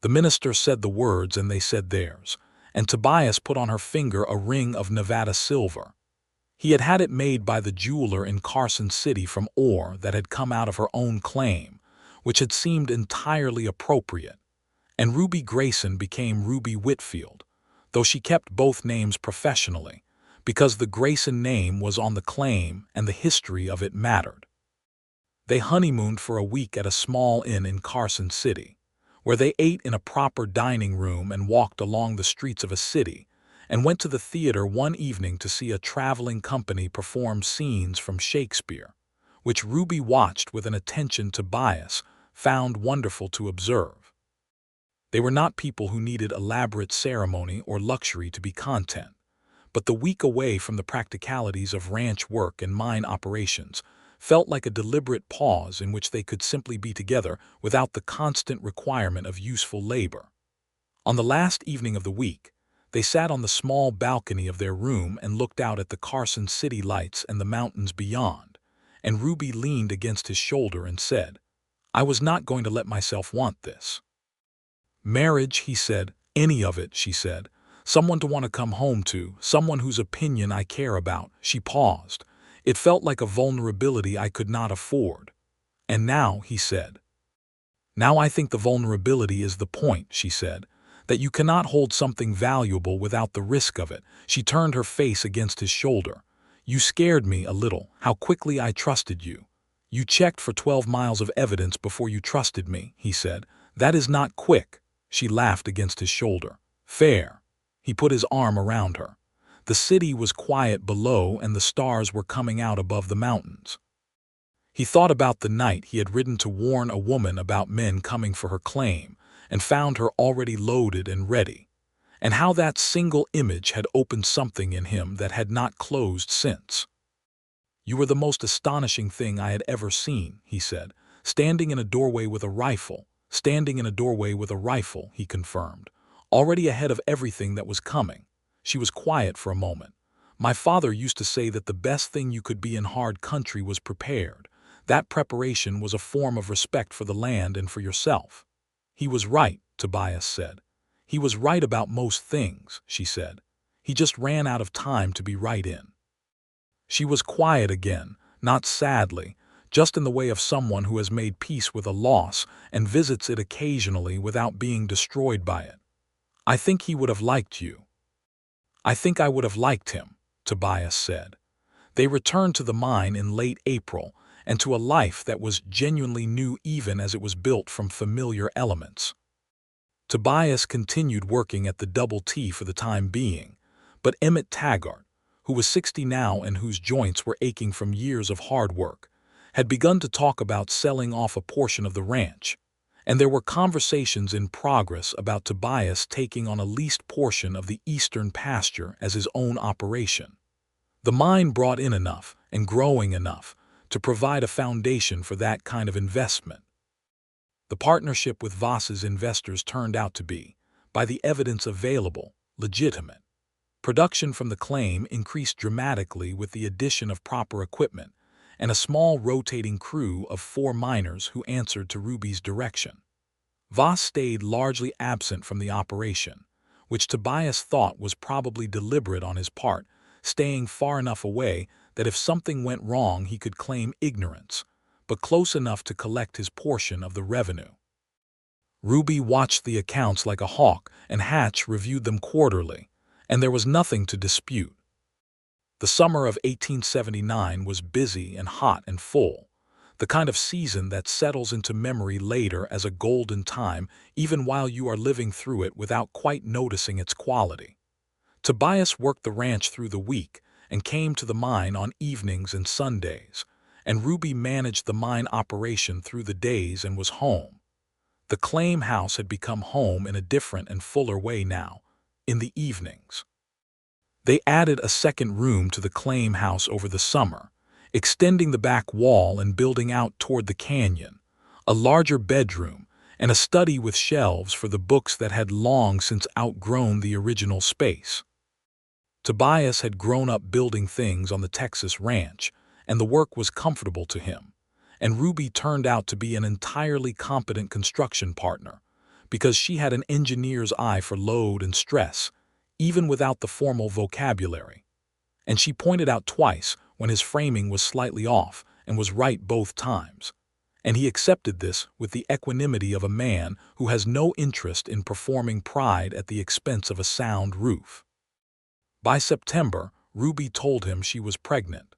The minister said the words and they said theirs, and Tobias put on her finger a ring of Nevada silver. He had had it made by the jeweler in Carson City from ore that had come out of her own claim, which had seemed entirely appropriate, and Ruby Grayson became Ruby Whitfield, though she kept both names professionally, because the Grayson name was on the claim and the history of it mattered. They honeymooned for a week at a small inn in Carson City, where they ate in a proper dining room and walked along the streets of a city, and went to the theater one evening to see a traveling company perform scenes from Shakespeare, which Ruby watched with an attention Tobias found wonderful to observe. They were not people who needed elaborate ceremony or luxury to be content, but the week away from the practicalities of ranch work and mine operations felt like a deliberate pause in which they could simply be together without the constant requirement of useful labor. On the last evening of the week, they sat on the small balcony of their room and looked out at the Carson City lights and the mountains beyond, and Ruby leaned against his shoulder and said, "I was not going to let myself want this." "Marriage," he said. "Any of it," she said. "Someone to want to come home to, someone whose opinion I care about." She paused. "It felt like a vulnerability I could not afford." "And now," he said. "Now I think the vulnerability is the point," she said, "that you cannot hold something valuable without the risk of it." She turned her face against his shoulder. "You scared me a little, how quickly I trusted you." "You checked for 12 miles of evidence before you trusted me," he said. "That is not quick." She laughed against his shoulder. "Fair." He put his arm around her. The city was quiet below and the stars were coming out above the mountains. He thought about the night he had ridden to warn a woman about men coming for her claim and found her already loaded and ready, and how that single image had opened something in him that had not closed since. "You were the most astonishing thing I had ever seen," he said. "Standing in a doorway with a rifle." "Standing in a doorway with a rifle," he confirmed, already ahead of everything that was coming. She was quiet for a moment. "My father used to say that the best thing you could be in hard country was prepared. That preparation was a form of respect for the land and for yourself." "He was right," Tobias said. "He was right about most things," she said. "He just ran out of time to be right in." She was quiet again, not sadly, just in the way of someone who has made peace with a loss and visits it occasionally without being destroyed by it. "I think he would have liked you." "I think I would have liked him," Tobias said. They returned to the mine in late April and to a life that was genuinely new even as it was built from familiar elements. Tobias continued working at the Double T for the time being, but Emmett Taggart, who was 60 now and whose joints were aching from years of hard work, had begun to talk about selling off a portion of the ranch, and there were conversations in progress about Tobias taking on a leased portion of the eastern pasture as his own operation. The mine brought in enough, and growing enough, to provide a foundation for that kind of investment. The partnership with Voss's investors turned out to be, by the evidence available, legitimate. Production from the claim increased dramatically with the addition of proper equipment and a small rotating crew of 4 miners who answered to Ruby's direction. Voss stayed largely absent from the operation, which Tobias thought was probably deliberate on his part, staying far enough away that if something went wrong he could claim ignorance, but close enough to collect his portion of the revenue. Ruby watched the accounts like a hawk, and Hatch reviewed them quarterly, and there was nothing to dispute. The summer of 1879 was busy and hot and full, the kind of season that settles into memory later as a golden time even while you are living through it without quite noticing its quality. Tobias worked the ranch through the week and came to the mine on evenings and Sundays, and Ruby managed the mine operation through the days and was home. The claim house had become home in a different and fuller way now, in the evenings. They added a second room to the claim house over the summer, extending the back wall and building out toward the canyon, a larger bedroom, and a study with shelves for the books that had long since outgrown the original space. Tobias had grown up building things on the Texas ranch, and the work was comfortable to him, and Ruby turned out to be an entirely competent construction partner, because she had an engineer's eye for load and stress, even without the formal vocabulary. And she pointed out twice when his framing was slightly off and was right both times. And he accepted this with the equanimity of a man who has no interest in performing pride at the expense of a sound roof. By September, Ruby told him she was pregnant.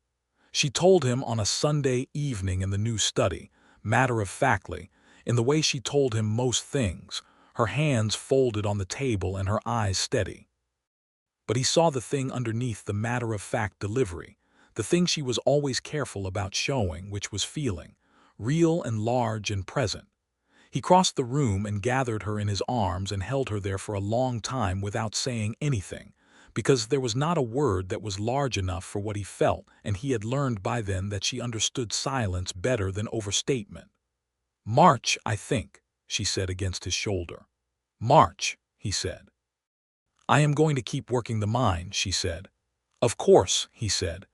She told him on a Sunday evening in the new study, matter-of-factly, in the way she told him most things, her hands folded on the table and her eyes steady. But he saw the thing underneath the matter-of-fact delivery, the thing she was always careful about showing, which was feeling, real and large and present. He crossed the room and gathered her in his arms and held her there for a long time without saying anything, because there was not a word that was large enough for what he felt, and he had learned by then that she understood silence better than overstatement. "March, I think," she said against his shoulder. "March," he said. "I am going to keep working the mine," she said. "Of course," he said.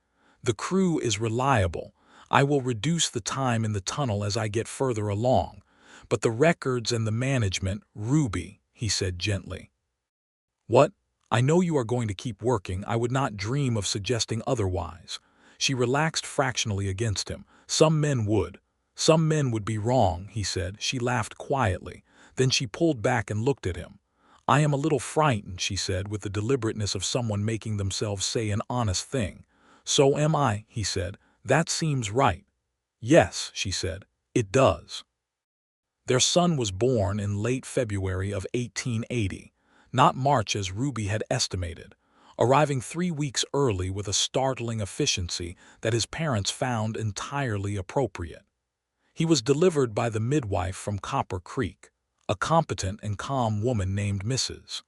"The crew is reliable. I will reduce the time in the tunnel as I get further along. But the records and the management, Ruby," he said gently. "What? I know you are going to keep working. I would not dream of suggesting otherwise." She relaxed fractionally against him. "Some men would. Some men would be wrong," he said. She laughed quietly. Then she pulled back and looked at him. "I am a little frightened," she said, with the deliberateness of someone making themselves say an honest thing. "So am I," he said. "That seems right." "Yes," she said, "it does." Their son was born in late February of 1880, not March as Ruby had estimated. arriving 3 weeks early with a startling efficiency that his parents found entirely appropriate. He was delivered by the midwife from Copper Creek, a competent and calm woman named Mrs.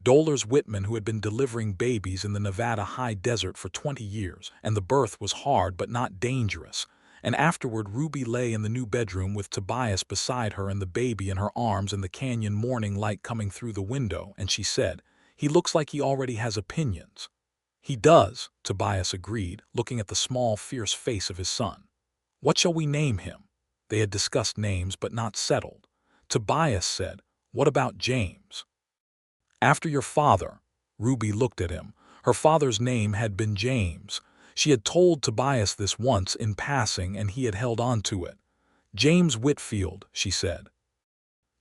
Dolores Whitman, who had been delivering babies in the Nevada high desert for 20 years, and the birth was hard but not dangerous. And afterward, Ruby lay in the new bedroom with Tobias beside her and the baby in her arms and the canyon morning light coming through the window, and she said, "He looks like he already has opinions." "He does," Tobias agreed, looking at the small, fierce face of his son. "What shall we name him?" They had discussed names but not settled. Tobias said, "What about James?" "After your father." Ruby looked at him. Her father's name had been James. She had told Tobias this once in passing and he had held on to it. "James Whitfield," she said.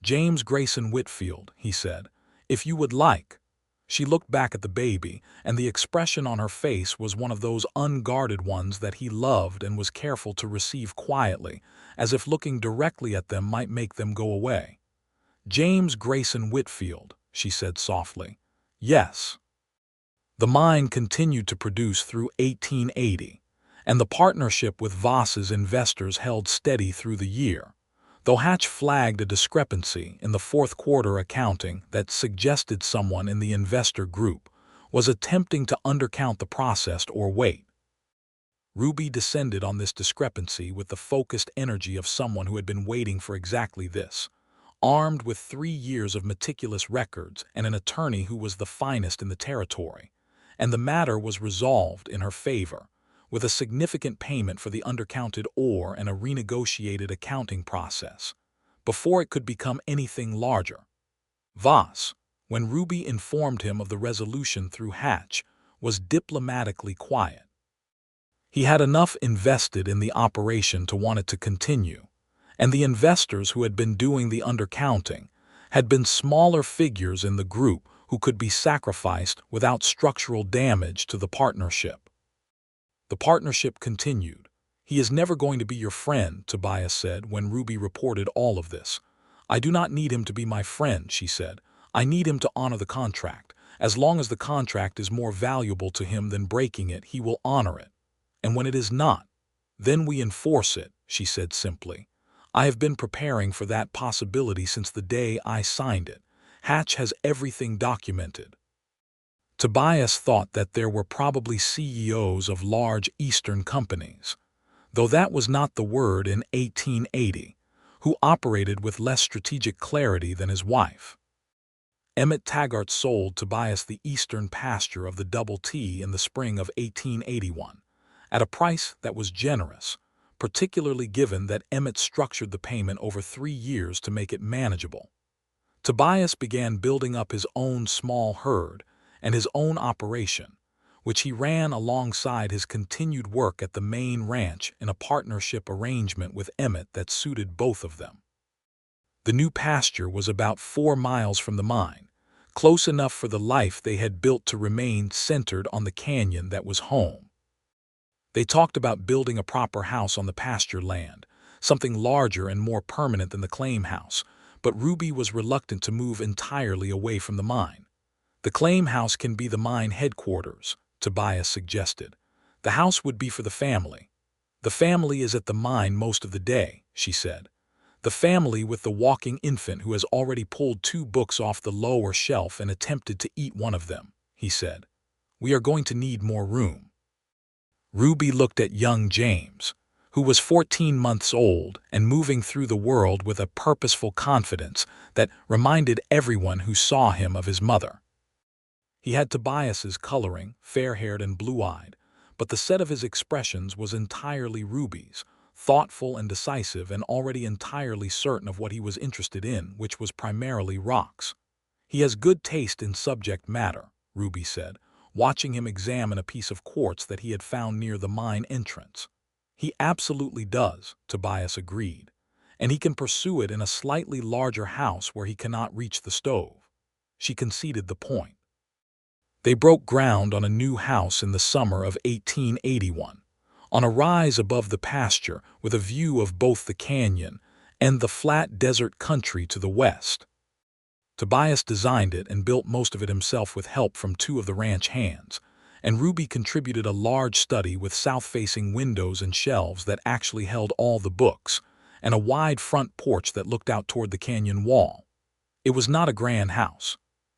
"James Grayson Whitfield," he said, "if you would like." She looked back at the baby, and the expression on her face was one of those unguarded ones that he loved and was careful to receive quietly, as if looking directly at them might make them go away. "James Grayson Whitfield," she said softly. "Yes." The mine continued to produce through 1880, and the partnership with Voss's investors held steady through the year, though Hatch flagged a discrepancy in the fourth quarter accounting that suggested someone in the investor group was attempting to undercount the processed or weight. Ruby descended on this discrepancy with the focused energy of someone who had been waiting for exactly this, armed with 3 years of meticulous records and an attorney who was the finest in the territory, and the matter was resolved in her favor, with a significant payment for the undercounted ore and a renegotiated accounting process, before it could become anything larger. Voss, when Ruby informed him of the resolution through Hatch, was diplomatically quiet. He had enough invested in the operation to want it to continue, and the investors who had been doing the undercounting had been smaller figures in the group who could be sacrificed without structural damage to the partnership. The partnership continued. "He is never going to be your friend," Tobias said when Ruby reported all of this. "I do not need him to be my friend," she said. "I need him to honor the contract. As long as the contract is more valuable to him than breaking it, he will honor it. And when it is not, then we enforce it," she said simply. "I have been preparing for that possibility since the day I signed it. Hatch has everything documented." Tobias thought that there were probably CEOs of large Eastern companies, though that was not the word in 1880, who operated with less strategic clarity than his wife. Emmett Taggart sold Tobias the eastern pasture of the Double T in the spring of 1881, at a price that was generous, particularly given that Emmett structured the payment over 3 years to make it manageable. Tobias began building up his own small herd and his own operation, which he ran alongside his continued work at the main ranch in a partnership arrangement with Emmett that suited both of them. The new pasture was about 4 miles from the mine, close enough for the life they had built to remain centered on the canyon that was home. They talked about building a proper house on the pasture land, something larger and more permanent than the claim house, but Ruby was reluctant to move entirely away from the mine. "The claim house can be the mine headquarters," Tobias suggested. "The house would be for the family." "The family is at the mine most of the day," she said. "The family with the walking infant who has already pulled 2 books off the lower shelf and attempted to eat one of them," he said. "We are going to need more room." Ruby looked at young James, who was 14 months old and moving through the world with a purposeful confidence that reminded everyone who saw him of his mother. He had Tobias's coloring, fair-haired and blue-eyed, but the set of his expressions was entirely Ruby's, thoughtful and decisive and already entirely certain of what he was interested in, which was primarily rocks. "He has good taste in subject matter," Ruby said, watching him examine a piece of quartz that he had found near the mine entrance. "He absolutely does," Tobias agreed, "and he can pursue it in a slightly larger house where he cannot reach the stove." She conceded the point. They broke ground on a new house in the summer of 1881, on a rise above the pasture with a view of both the canyon and the flat desert country to the west. Tobias designed it and built most of it himself with help from two of the ranch hands, and Ruby contributed a large study with south-facing windows and shelves that actually held all the books, and a wide front porch that looked out toward the canyon wall. It was not a grand house.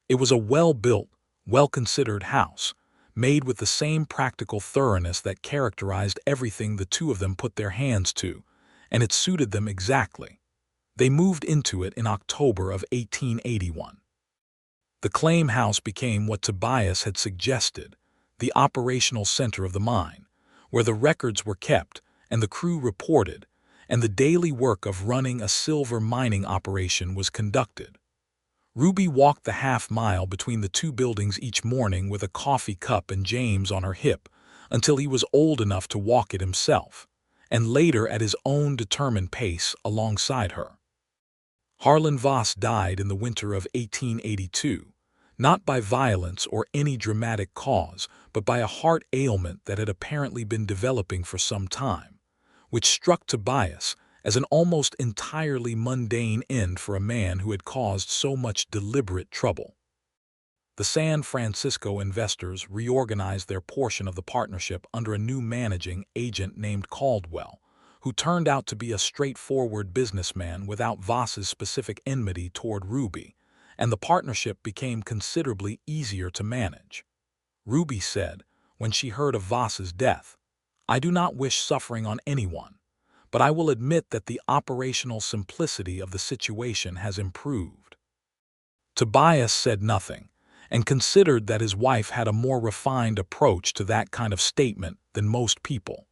It was a well-built, well-considered house, made with the same practical thoroughness that characterized everything the two of them put their hands to, and it suited them exactly. They moved into it in October of 1881. The claim house became what Tobias had suggested, the operational center of the mine, where the records were kept and the crew reported, and the daily work of running a silver mining operation was conducted. Ruby walked the half-mile between the two buildings each morning with a coffee cup and James on her hip until he was old enough to walk it himself, and later at his own determined pace alongside her. Harlan Voss died in the winter of 1882, not by violence or any dramatic cause, but by a heart ailment that had apparently been developing for some time, which struck Tobias as an almost entirely mundane end for a man who had caused so much deliberate trouble. The San Francisco investors reorganized their portion of the partnership under a new managing agent named Caldwell, who turned out to be a straightforward businessman without Voss's specific enmity toward Ruby, and the partnership became considerably easier to manage. Ruby said, when she heard of Voss's death, "I do not wish suffering on anyone, but I will admit that the operational simplicity of the situation has improved." Tobias said nothing, and considered that his wife had a more refined approach to that kind of statement than most people.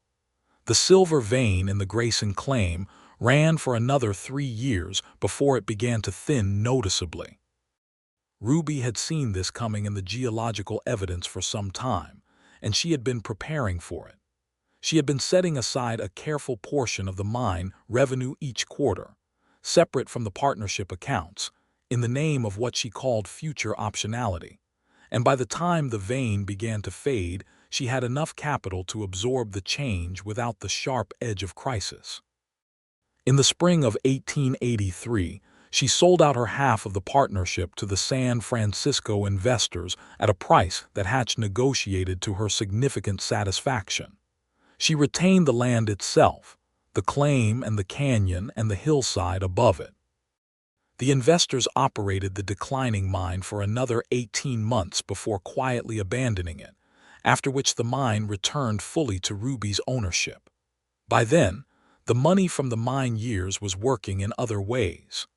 The silver vein in the Grayson claim ran for another 3 years before it began to thin noticeably. Ruby had seen this coming in the geological evidence for some time, and she had been preparing for it. She had been setting aside a careful portion of the mine revenue each quarter, separate from the partnership accounts, in the name of what she called future optionality, and by the time the vein began to fade, she had enough capital to absorb the change without the sharp edge of crisis. In the spring of 1883, she sold out her half of the partnership to the San Francisco investors at a price that Hatch negotiated to her significant satisfaction. She retained the land itself, the claim and the canyon and the hillside above it. The investors operated the declining mine for another 18 months before quietly abandoning it, after which the mine returned fully to Ruby's ownership. By then, the money from the mine years was working in other ways.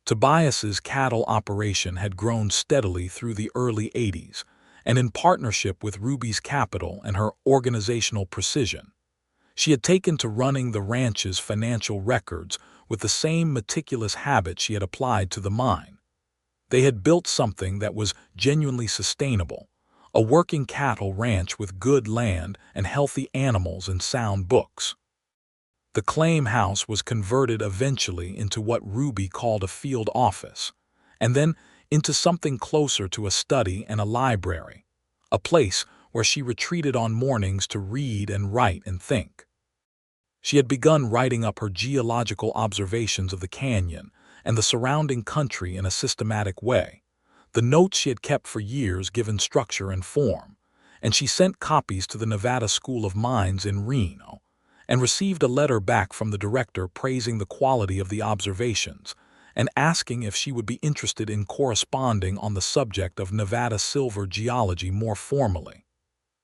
Tobias's cattle operation had grown steadily through the early 80s, and in partnership with Ruby's capital and her organizational precision, she had taken to running the ranch's financial records with the same meticulous habit she had applied to the mine. They had built something that was genuinely sustainable, a working cattle ranch with good land and healthy animals and sound books. The claim house was converted eventually into what Ruby called a field office, and then into something closer to a study and a library, a place where she retreated on mornings to read and write and think. She had begun writing up her geological observations of the canyon and the surrounding country in a systematic way. The notes she had kept for years given structure and form, and she sent copies to the Nevada School of Mines in Reno, and received a letter back from the director praising the quality of the observations and asking if she would be interested in corresponding on the subject of Nevada silver geology more formally.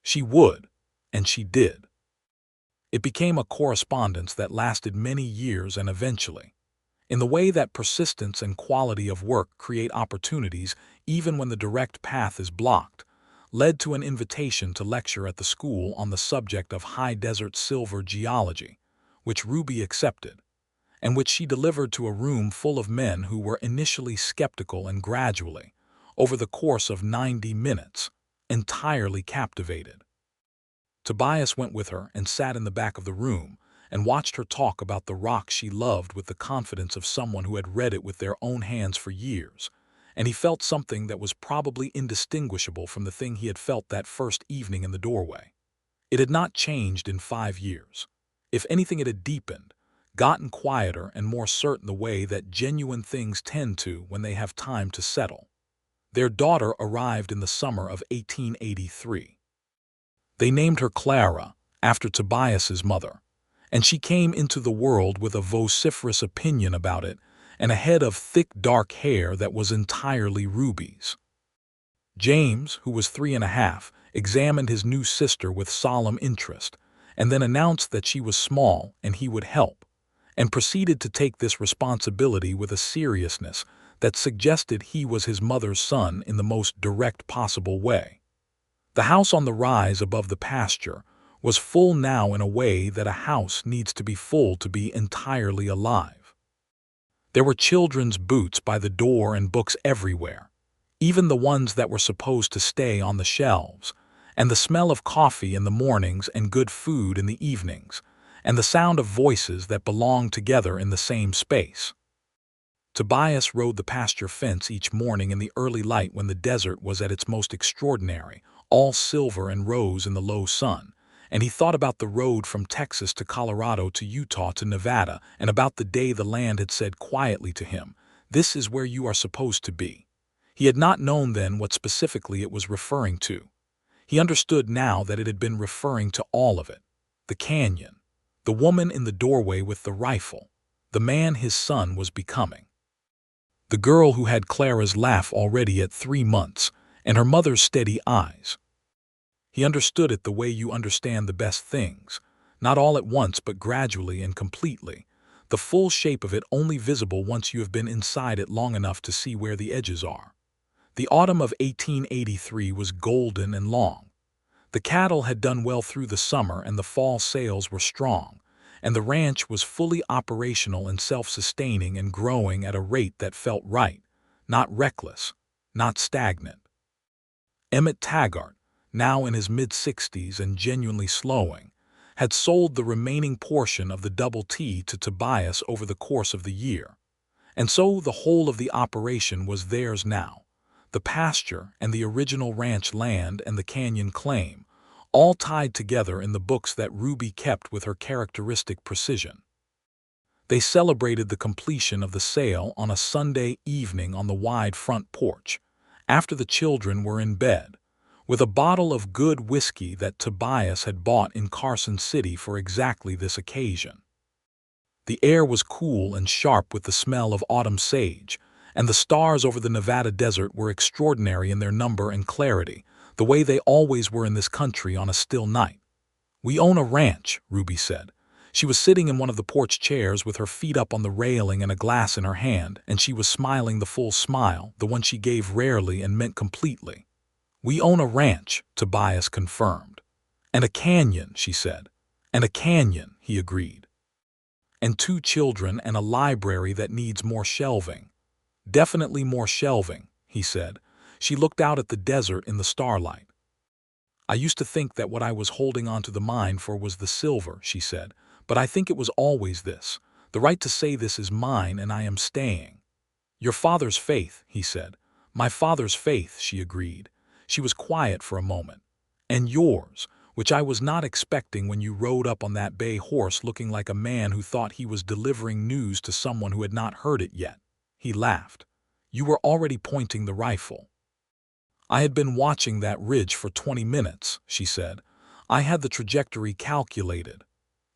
She would, and she did. It became a correspondence that lasted many years and eventually, in the way that persistence and quality of work create opportunities even when the direct path is blocked, led to an invitation to lecture at the school on the subject of high desert silver geology, which Ruby accepted, and which she delivered to a room full of men who were initially skeptical and gradually, over the course of 90 minutes, entirely captivated. Tobias went with her and sat in the back of the room and watched her talk about the rock she loved with the confidence of someone who had read it with their own hands for years, and he felt something that was probably indistinguishable from the thing he had felt that first evening in the doorway. It had not changed in 5 years. If anything, it had deepened, gotten quieter and more certain the way that genuine things tend to when they have time to settle. Their daughter arrived in the summer of 1883. They named her Clara, after Tobias's mother, and she came into the world with a vociferous opinion about it and a head of thick dark hair that was entirely Ruby's. James, who was 3.5, examined his new sister with solemn interest, and then announced that she was small and he would help, and proceeded to take this responsibility with a seriousness that suggested he was his mother's son in the most direct possible way. The house on the rise above the pasture was full now in a way that a house needs to be full to be entirely alive. There were children's boots by the door and books everywhere, even the ones that were supposed to stay on the shelves, and the smell of coffee in the mornings and good food in the evenings, and the sound of voices that belonged together in the same space. Tobias rode the pasture fence each morning in the early light when the desert was at its most extraordinary, all silver and rose in the low sun, and he thought about the road from Texas to Colorado to Utah to Nevada and about the day the land had said quietly to him, "This is where you are supposed to be." He had not known then what specifically it was referring to. He understood now that it had been referring to all of it. The canyon, the woman in the doorway with the rifle, the man his son was becoming. The girl who had Clara's laugh already at 3 months, and her mother's steady eyes. He understood it the way you understand the best things, not all at once but gradually and completely, the full shape of it only visible once you have been inside it long enough to see where the edges are. The autumn of 1883 was golden and long. The cattle had done well through the summer and the fall sales were strong, and the ranch was fully operational and self-sustaining and growing at a rate that felt right, not reckless, not stagnant. Emmett Taggart, now in his mid-60s and genuinely slowing, had sold the remaining portion of the Double T to Tobias over the course of the year, and so the whole of the operation was theirs now, the pasture and the original ranch land and the canyon claim, all tied together in the books that Ruby kept with her characteristic precision. They celebrated the completion of the sale on a Sunday evening on the wide front porch, after the children were in bed, with a bottle of good whiskey that Tobias had bought in Carson City for exactly this occasion. The air was cool and sharp with the smell of autumn sage, and the stars over the Nevada desert were extraordinary in their number and clarity, the way they always were in this country on a still night. "We own a ranch," Ruby said. She was sitting in one of the porch chairs with her feet up on the railing and a glass in her hand, and she was smiling the full smile, the one she gave rarely and meant completely. "We own a ranch," Tobias confirmed. "And a canyon," she said. "And a canyon," he agreed. "And 2 children and a library that needs more shelving." "Definitely more shelving," he said. She looked out at the desert in the starlight. "I used to think that what I was holding onto the mine for was the silver," she said, "but I think it was always this. The right to say this is mine and I am staying." "Your father's faith," he said. "My father's faith," she agreed. She was quiet for a moment. "And yours, which I was not expecting when you rode up on that bay horse looking like a man who thought he was delivering news to someone who had not heard it yet." He laughed. "You were already pointing the rifle." "I had been watching that ridge for 20 minutes, she said. "I had the trajectory calculated."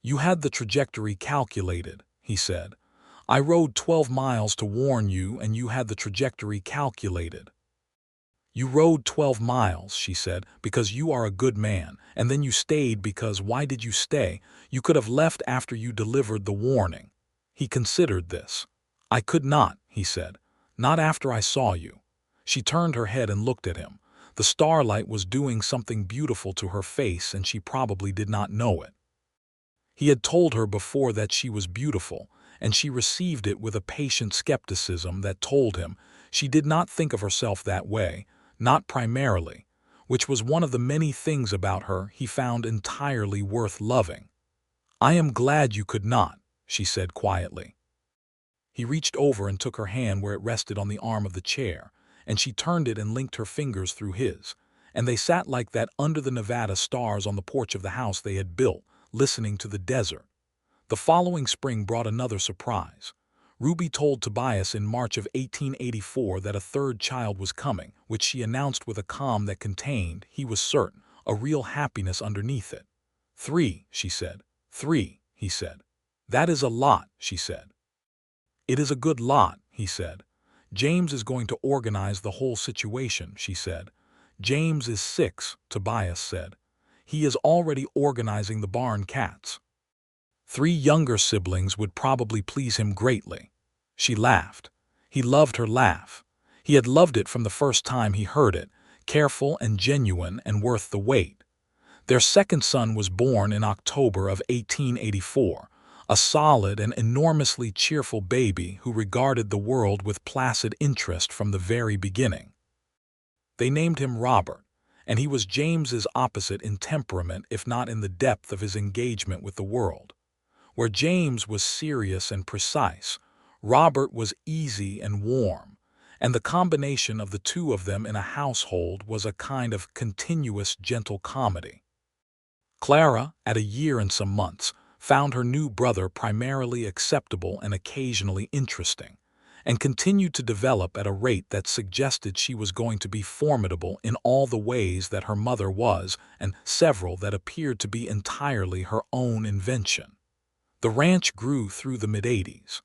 "You had the trajectory calculated," he said. "I rode 12 miles to warn you and you had the trajectory calculated." "You rode 12 miles, she said, "because you are a good man, and then you stayed because why did you stay? You could have left after you delivered the warning." He considered this. "I could not," he said. "Not after I saw you." She turned her head and looked at him. The starlight was doing something beautiful to her face and she probably did not know it. He had told her before that she was beautiful, and she received it with a patient skepticism that told him she did not think of herself that way, not primarily, which was one of the many things about her he found entirely worth loving. "I am glad you could not," she said quietly. He reached over and took her hand where it rested on the arm of the chair, and she turned it and linked her fingers through his, and they sat like that under the Nevada stars on the porch of the house they had built, listening to the desert. The following spring brought another surprise. Ruby told Tobias in March of 1884 that a third child was coming, which she announced with a calm that contained, he was certain, a real happiness underneath it. 3, she said. 3, he said. That is a lot, she said. It is a good lot, he said. James is going to organize the whole situation, she said. James is 6, Tobias said. He is already organizing the barn cats. 3 younger siblings would probably please him greatly. She laughed. He loved her laugh. He had loved it from the first time he heard it, careful and genuine and worth the wait. Their second son was born in October of 1884, a solid and enormously cheerful baby who regarded the world with placid interest from the very beginning. They named him Robert, and he was James's opposite in temperament if not in the depth of his engagement with the world. Where James was serious and precise, Robert was easy and warm, and the combination of the two of them in a household was a kind of continuous gentle comedy. Clara, at a year and some months, found her new brother primarily acceptable and occasionally interesting, and continued to develop at a rate that suggested she was going to be formidable in all the ways that her mother was, and several that appeared to be entirely her own invention. The ranch grew through the mid-'80s.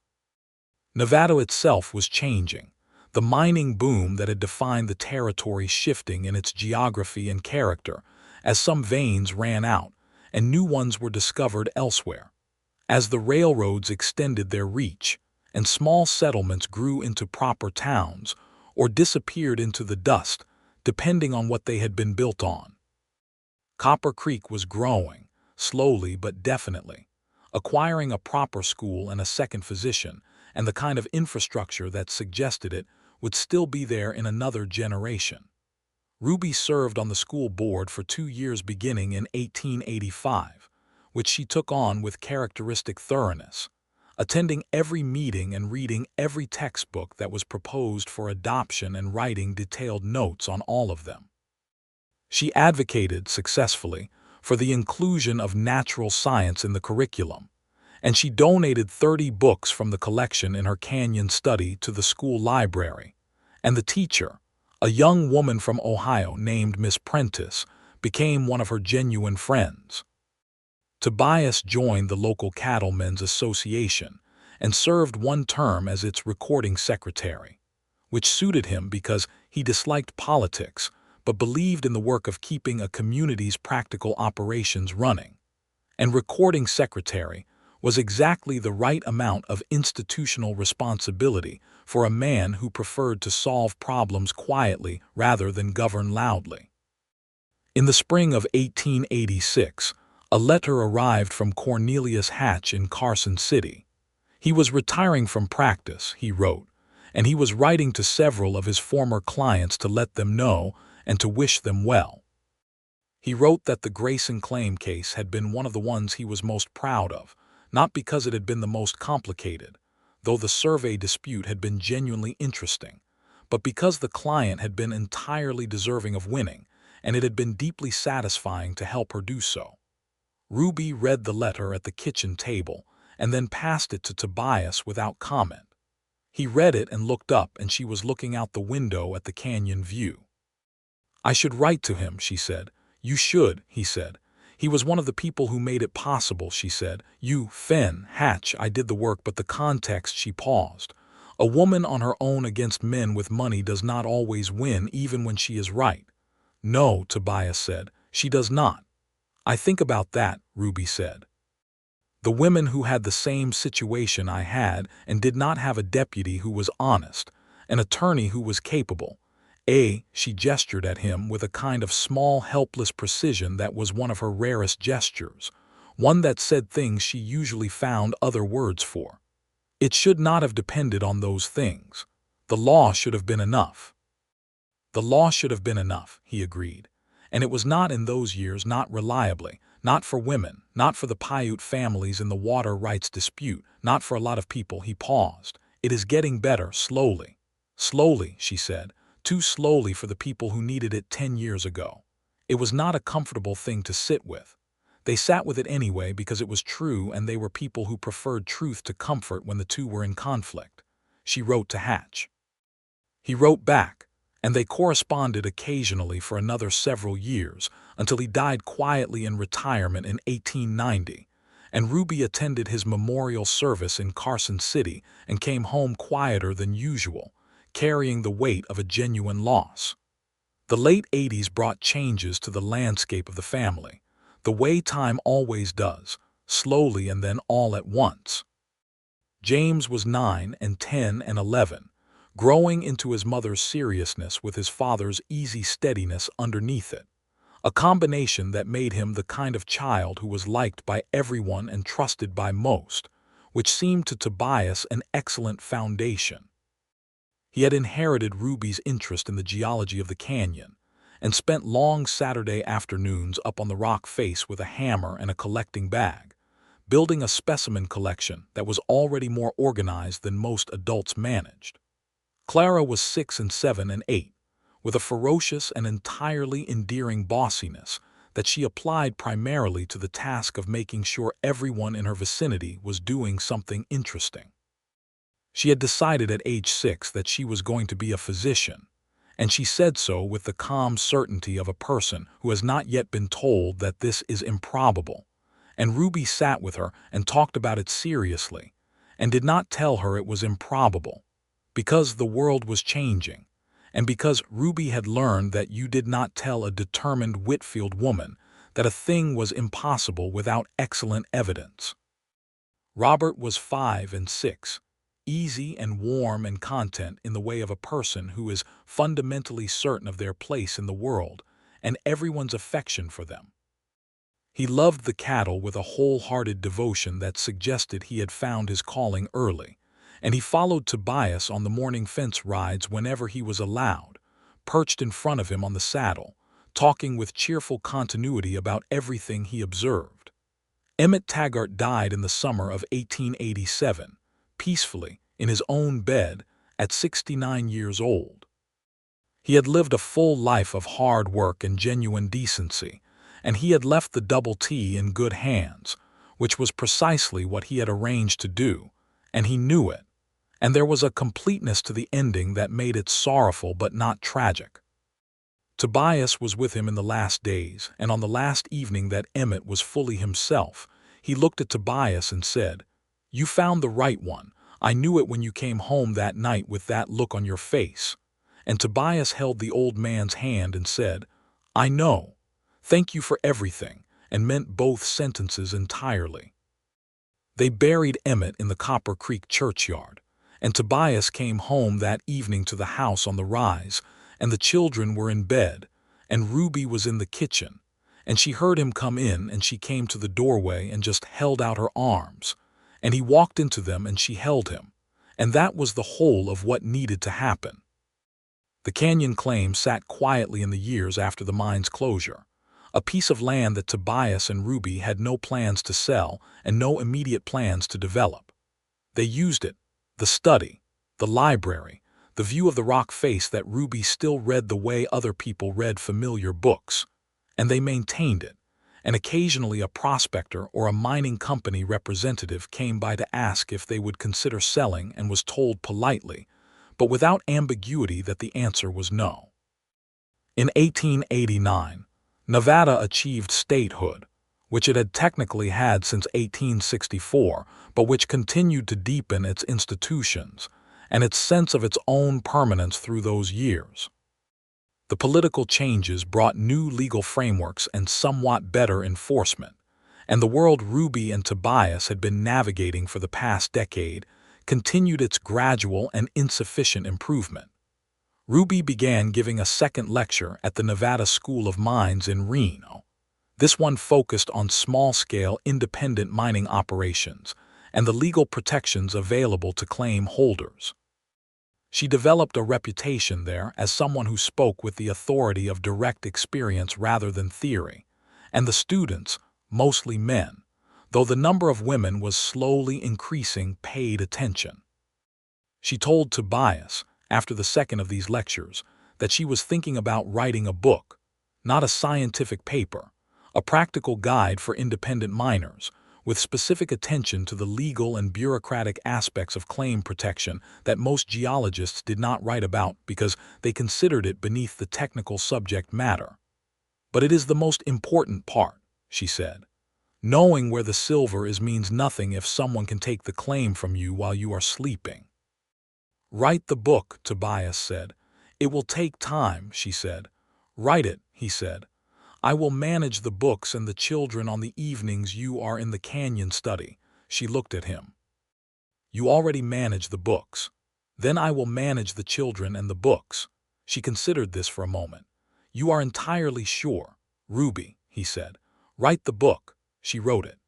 Nevada itself was changing, the mining boom that had defined the territory shifting in its geography and character, as some veins ran out and new ones were discovered elsewhere. As the railroads extended their reach, and small settlements grew into proper towns or disappeared into the dust, depending on what they had been built on. Copper Creek was growing, slowly but definitely, acquiring a proper school and a second physician, and the kind of infrastructure that suggested it would still be there in another generation. Ruby served on the school board for 2 years beginning in 1885, which she took on with characteristic thoroughness, attending every meeting and reading every textbook that was proposed for adoption and writing detailed notes on all of them. She advocated, successfully, for the inclusion of natural science in the curriculum, and she donated 30 books from the collection in her Canyon study to the school library, and the teacher, a young woman from Ohio named Miss Prentice, became one of her genuine friends. Tobias joined the local Cattlemen's Association and served 1 term as its recording secretary, which suited him because he disliked politics but believed in the work of keeping a community's practical operations running. And recording secretary was exactly the right amount of institutional responsibility for a man who preferred to solve problems quietly rather than govern loudly. In the spring of 1886, a letter arrived from Cornelius Hatch in Carson City. He was retiring from practice, he wrote, and he was writing to several of his former clients to let them know and to wish them well. He wrote that the Grayson claim case had been one of the ones he was most proud of, not because it had been the most complicated, though the survey dispute had been genuinely interesting, but because the client had been entirely deserving of winning, and it had been deeply satisfying to help her do so. Ruby read the letter at the kitchen table and then passed it to Tobias without comment. He read it and looked up, and she was looking out the window at the canyon view. "I should write to him," she said. "You should," he said. "He was one of the people who made it possible," she said. "You, Fenn, Hatch, I did the work, but the context," she paused. "A woman on her own against men with money does not always win even when she is right." "No," Tobias said, "she does not." "I think about that," Ruby said. "The women who had the same situation I had and did not have a deputy who was honest, an attorney who was capable. She gestured at him with a kind of small, helpless precision that was one of her rarest gestures, one that said things she usually found other words for. It should not have depended on those things. The law should have been enough. The law should have been enough, he agreed. And it was not in those years, not reliably, not for women, not for the Paiute families in the water rights dispute, not for a lot of people. He paused. It is getting better, slowly. Slowly, she said. Too slowly for the people who needed it 10 years ago. It was not a comfortable thing to sit with. They sat with it anyway because it was true, and they were people who preferred truth to comfort when the two were in conflict. She wrote to Hatch. He wrote back, and they corresponded occasionally for another several years until he died quietly in retirement in 1890, and Ruby attended his memorial service in Carson City and came home quieter than usual, carrying the weight of a genuine loss. The late 80s brought changes to the landscape of the family, the way time always does, slowly and then all at once. James was 9 and 10 and 11, growing into his mother's seriousness with his father's easy steadiness underneath it, a combination that made him the kind of child who was liked by everyone and trusted by most, which seemed to Tobias an excellent foundation. He had inherited Ruby's interest in the geology of the canyon and spent long Saturday afternoons up on the rock face with a hammer and a collecting bag, building a specimen collection that was already more organized than most adults managed. Clara was 6 and 7 and 8, with a ferocious and entirely endearing bossiness that she applied primarily to the task of making sure everyone in her vicinity was doing something interesting. She had decided at age 6 that she was going to be a physician, and she said so with the calm certainty of a person who has not yet been told that this is improbable. And Ruby sat with her and talked about it seriously, and did not tell her it was improbable, because the world was changing, and because Ruby had learned that you did not tell a determined Whitfield woman that a thing was impossible without excellent evidence. Robert was 5 and 6, easy and warm and content in the way of a person who is fundamentally certain of their place in the world and everyone's affection for them. He loved the cattle with a wholehearted devotion that suggested he had found his calling early, and he followed Tobias on the morning fence rides whenever he was allowed, perched in front of him on the saddle, talking with cheerful continuity about everything he observed. Emmett Taggart died in the summer of 1887, peacefully, in his own bed, at 69 years old. He had lived a full life of hard work and genuine decency, and he had left the Double T in good hands, which was precisely what he had arranged to do, and he knew it, and there was a completeness to the ending that made it sorrowful but not tragic. Tobias was with him in the last days, and on the last evening that Emmett was fully himself, he looked at Tobias and said, "You found the right one. I knew it when you came home that night with that look on your face." And Tobias held the old man's hand and said, "I know. Thank you for everything," and meant both sentences entirely. They buried Emmett in the Copper Creek churchyard, and Tobias came home that evening to the house on the rise, and the children were in bed, and Ruby was in the kitchen, and she heard him come in, and she came to the doorway and just held out her arms, and he walked into them and she held him, and that was the whole of what needed to happen. The canyon claim sat quietly in the years after the mine's closure, a piece of land that Tobias and Ruby had no plans to sell and no immediate plans to develop. They used it, the study, the library, the view of the rock face that Ruby still read the way other people read familiar books, and they maintained it, and occasionally a prospector or a mining company representative came by to ask if they would consider selling and was told politely, but without ambiguity, that the answer was no. In 1889, Nevada achieved statehood, which it had technically had since 1864, but which continued to deepen its institutions and its sense of its own permanence through those years. The political changes brought new legal frameworks and somewhat better enforcement, and the world Ruby and Tobias had been navigating for the past decade continued its gradual and insufficient improvement. Ruby began giving a second lecture at the Nevada School of Mines in Reno. This one focused on small-scale independent mining operations and the legal protections available to claim holders. She developed a reputation there as someone who spoke with the authority of direct experience rather than theory, and the students, mostly men, though the number of women was slowly increasing, paid attention. She told Tobias, after the second of these lectures, that she was thinking about writing a book, not a scientific paper, a practical guide for independent miners, with specific attention to the legal and bureaucratic aspects of claim protection that most geologists did not write about because they considered it beneath the technical subject matter. "But it is the most important part," she said. "Knowing where the silver is means nothing if someone can take the claim from you while you are sleeping." "Write the book," Tobias said. "It will take time," she said. "Write it," he said. "I will manage the books and the children on the evenings you are in the canyon study." She looked at him. "You already manage the books. Then I will manage the children and the books." She considered this for a moment. "You are entirely sure?" "Ruby," he said. "Write the book." She wrote it.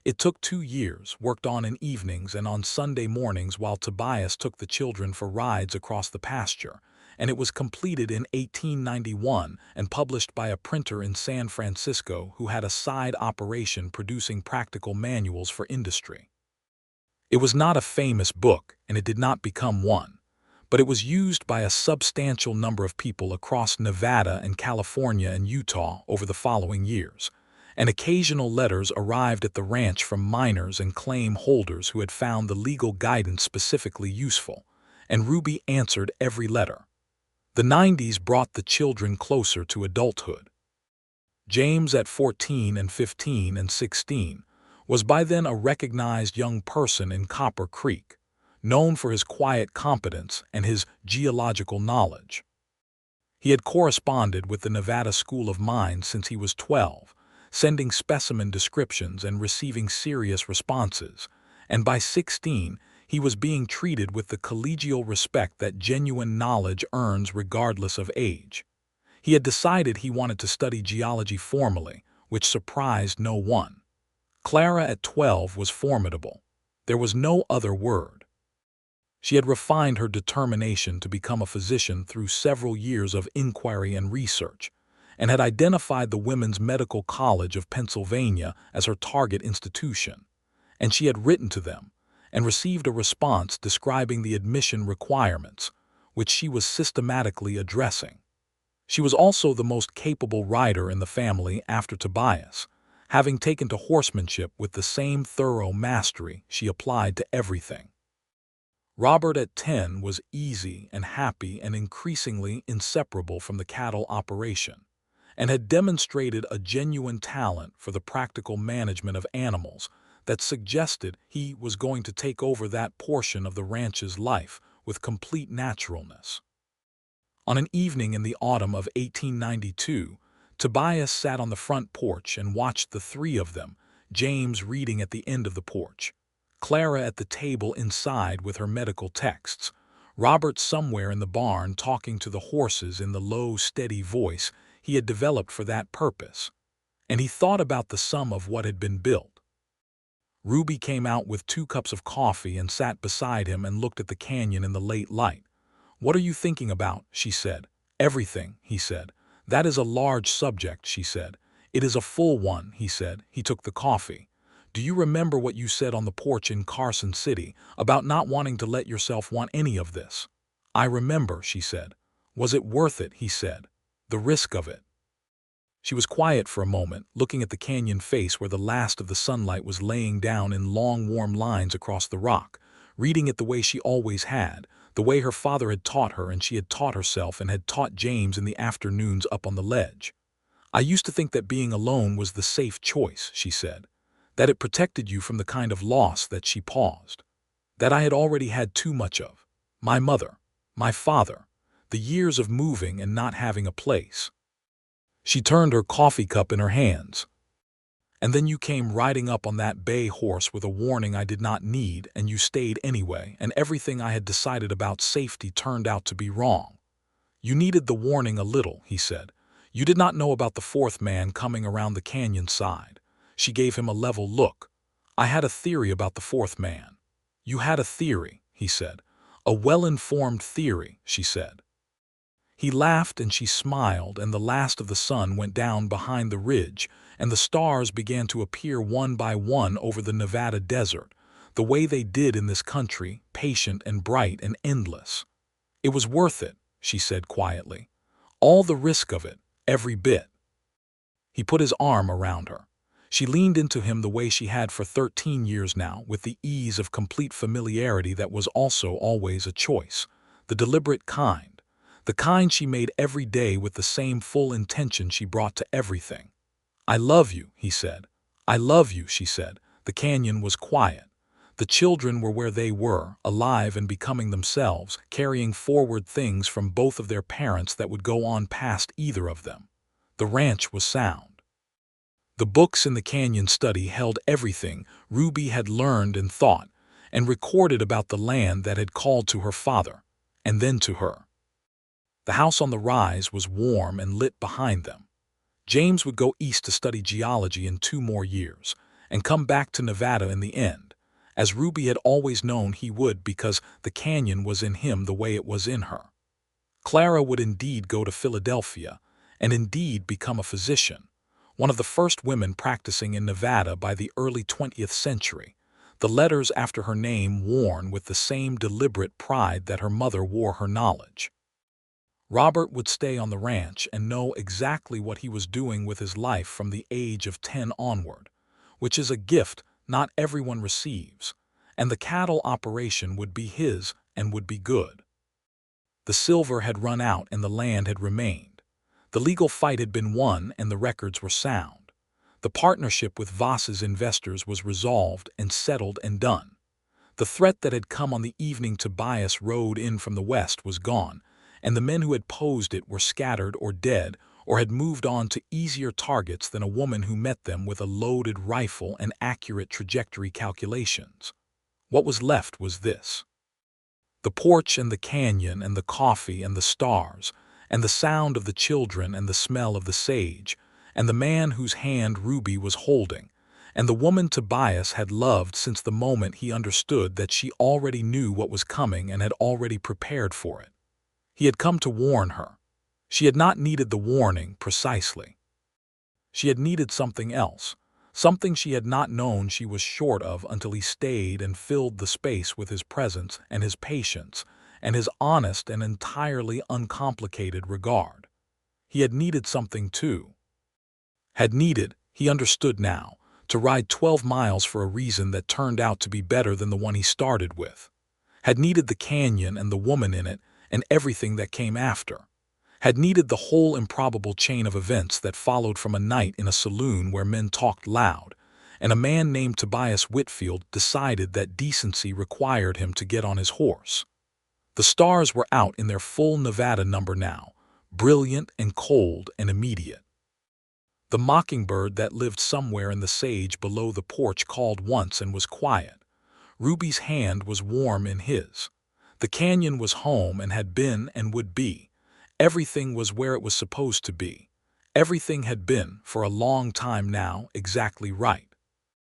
It took 2 years, worked on in evenings and on Sunday mornings while Tobias took the children for rides across the pasture, and it was completed in 1891 and published by a printer in San Francisco who had a side operation producing practical manuals for industry. It was not a famous book, and it did not become one, but it was used by a substantial number of people across Nevada and California and Utah over the following years, and occasional letters arrived at the ranch from miners and claim holders who had found the legal guidance specifically useful, and Ruby answered every letter. The 90s brought the children closer to adulthood. James, at 14 and 15 and 16, was by then a recognized young person in Copper Creek, known for his quiet competence and his geological knowledge. He had corresponded with the Nevada School of Mines since he was 12, sending specimen descriptions and receiving serious responses, and by 16 he was being treated with the collegial respect that genuine knowledge earns regardless of age. He had decided he wanted to study geology formally, which surprised no one. Clara at 12 was formidable. There was no other word. She had refined her determination to become a physician through several years of inquiry and research, and had identified the Women's Medical College of Pennsylvania as her target institution, and she had written to them and received a response describing the admission requirements, which she was systematically addressing. She was also the most capable rider in the family after Tobias, having taken to horsemanship with the same thorough mastery she applied to everything. Robert at 10 was easy and happy and increasingly inseparable from the cattle operation, and had demonstrated a genuine talent for the practical management of animals that suggested he was going to take over that portion of the ranch's life with complete naturalness. On an evening in the autumn of 1892, Tobias sat on the front porch and watched the three of them, James reading at the end of the porch, Clara at the table inside with her medical texts, Robert somewhere in the barn talking to the horses in the low, steady voice he had developed for that purpose, and he thought about the sum of what had been built. Ruby came out with 2 cups of coffee and sat beside him and looked at the canyon in the late light. "What are you thinking about?" she said. "Everything," he said. "That is a large subject," she said. "It is a full one," he said. He took the coffee. "Do you remember what you said on the porch in Carson City about not wanting to let yourself want any of this?" "I remember," she said. "Was it worth it?" he said. "The risk of it." She was quiet for a moment, looking at the canyon face where the last of the sunlight was laying down in long, warm lines across the rock, reading it the way she always had, the way her father had taught her and she had taught herself and had taught James in the afternoons up on the ledge. "I used to think that being alone was the safe choice," she said, "that it protected you from the kind of loss that." She paused. "That I had already had too much of. My mother, my father, the years of moving and not having a place." She turned her coffee cup in her hands. "And then you came riding up on that bay horse with a warning I did not need, and you stayed anyway, and everything I had decided about safety turned out to be wrong." "You needed the warning a little," he said. "You did not know about the 4th man coming around the canyon side." She gave him a level look. "I had a theory about the 4th man." "You had a theory," he said. "A well-informed theory," she said. He laughed and she smiled, and the last of the sun went down behind the ridge, and the stars began to appear one by one over the Nevada desert, the way they did in this country, patient and bright and endless. "It was worth it," she said quietly. "All the risk of it, every bit." He put his arm around her. She leaned into him the way she had for 13 years now, with the ease of complete familiarity that was also always a choice, the deliberate kind, the kind she made every day with the same full intention she brought to everything. "I love you," he said. "I love you," she said. The canyon was quiet. The children were where they were, alive and becoming themselves, carrying forward things from both of their parents that would go on past either of them. The ranch was sound. The books in the canyon study held everything Ruby had learned and thought, and recorded about the land that had called to her father, and then to her. The house on the rise was warm and lit behind them. James would go east to study geology in 2 more years, and come back to Nevada in the end, as Ruby had always known he would, because the canyon was in him the way it was in her. Clara would indeed go to Philadelphia, and indeed become a physician, one of the first women practicing in Nevada by the early 20th century, the letters after her name worn with the same deliberate pride that her mother wore her knowledge. Robert would stay on the ranch and know exactly what he was doing with his life from the age of 10 onward, which is a gift not everyone receives, and the cattle operation would be his and would be good. The silver had run out and the land had remained. The legal fight had been won and the records were sound. The partnership with Voss's investors was resolved and settled and done. The threat that had come on the evening Tobias rode in from the west was gone, and the men who had posed it were scattered or dead or had moved on to easier targets than a woman who met them with a loaded rifle and accurate trajectory calculations. What was left was this: the porch and the canyon and the coffee and the stars and the sound of the children and the smell of the sage and the man whose hand Ruby was holding and the woman Tobias had loved since the moment he understood that she already knew what was coming and had already prepared for it. He had come to warn her. She had not needed the warning precisely. She had needed something else, something she had not known she was short of until he stayed and filled the space with his presence and his patience and his honest and entirely uncomplicated regard. He had needed something too. Had needed, he understood now, to ride 12 miles for a reason that turned out to be better than the one he started with. Had needed the canyon and the woman in it and everything that came after. Had needed the whole improbable chain of events that followed from a night in a saloon where men talked loud, and a man named Tobias Whitfield decided that decency required him to get on his horse. The stars were out in their full Nevada number now, brilliant and cold and immediate. The mockingbird that lived somewhere in the sage below the porch called once and was quiet. Ruby's hand was warm in his. The canyon was home and had been and would be. Everything was where it was supposed to be. Everything had been, for a long time now, exactly right.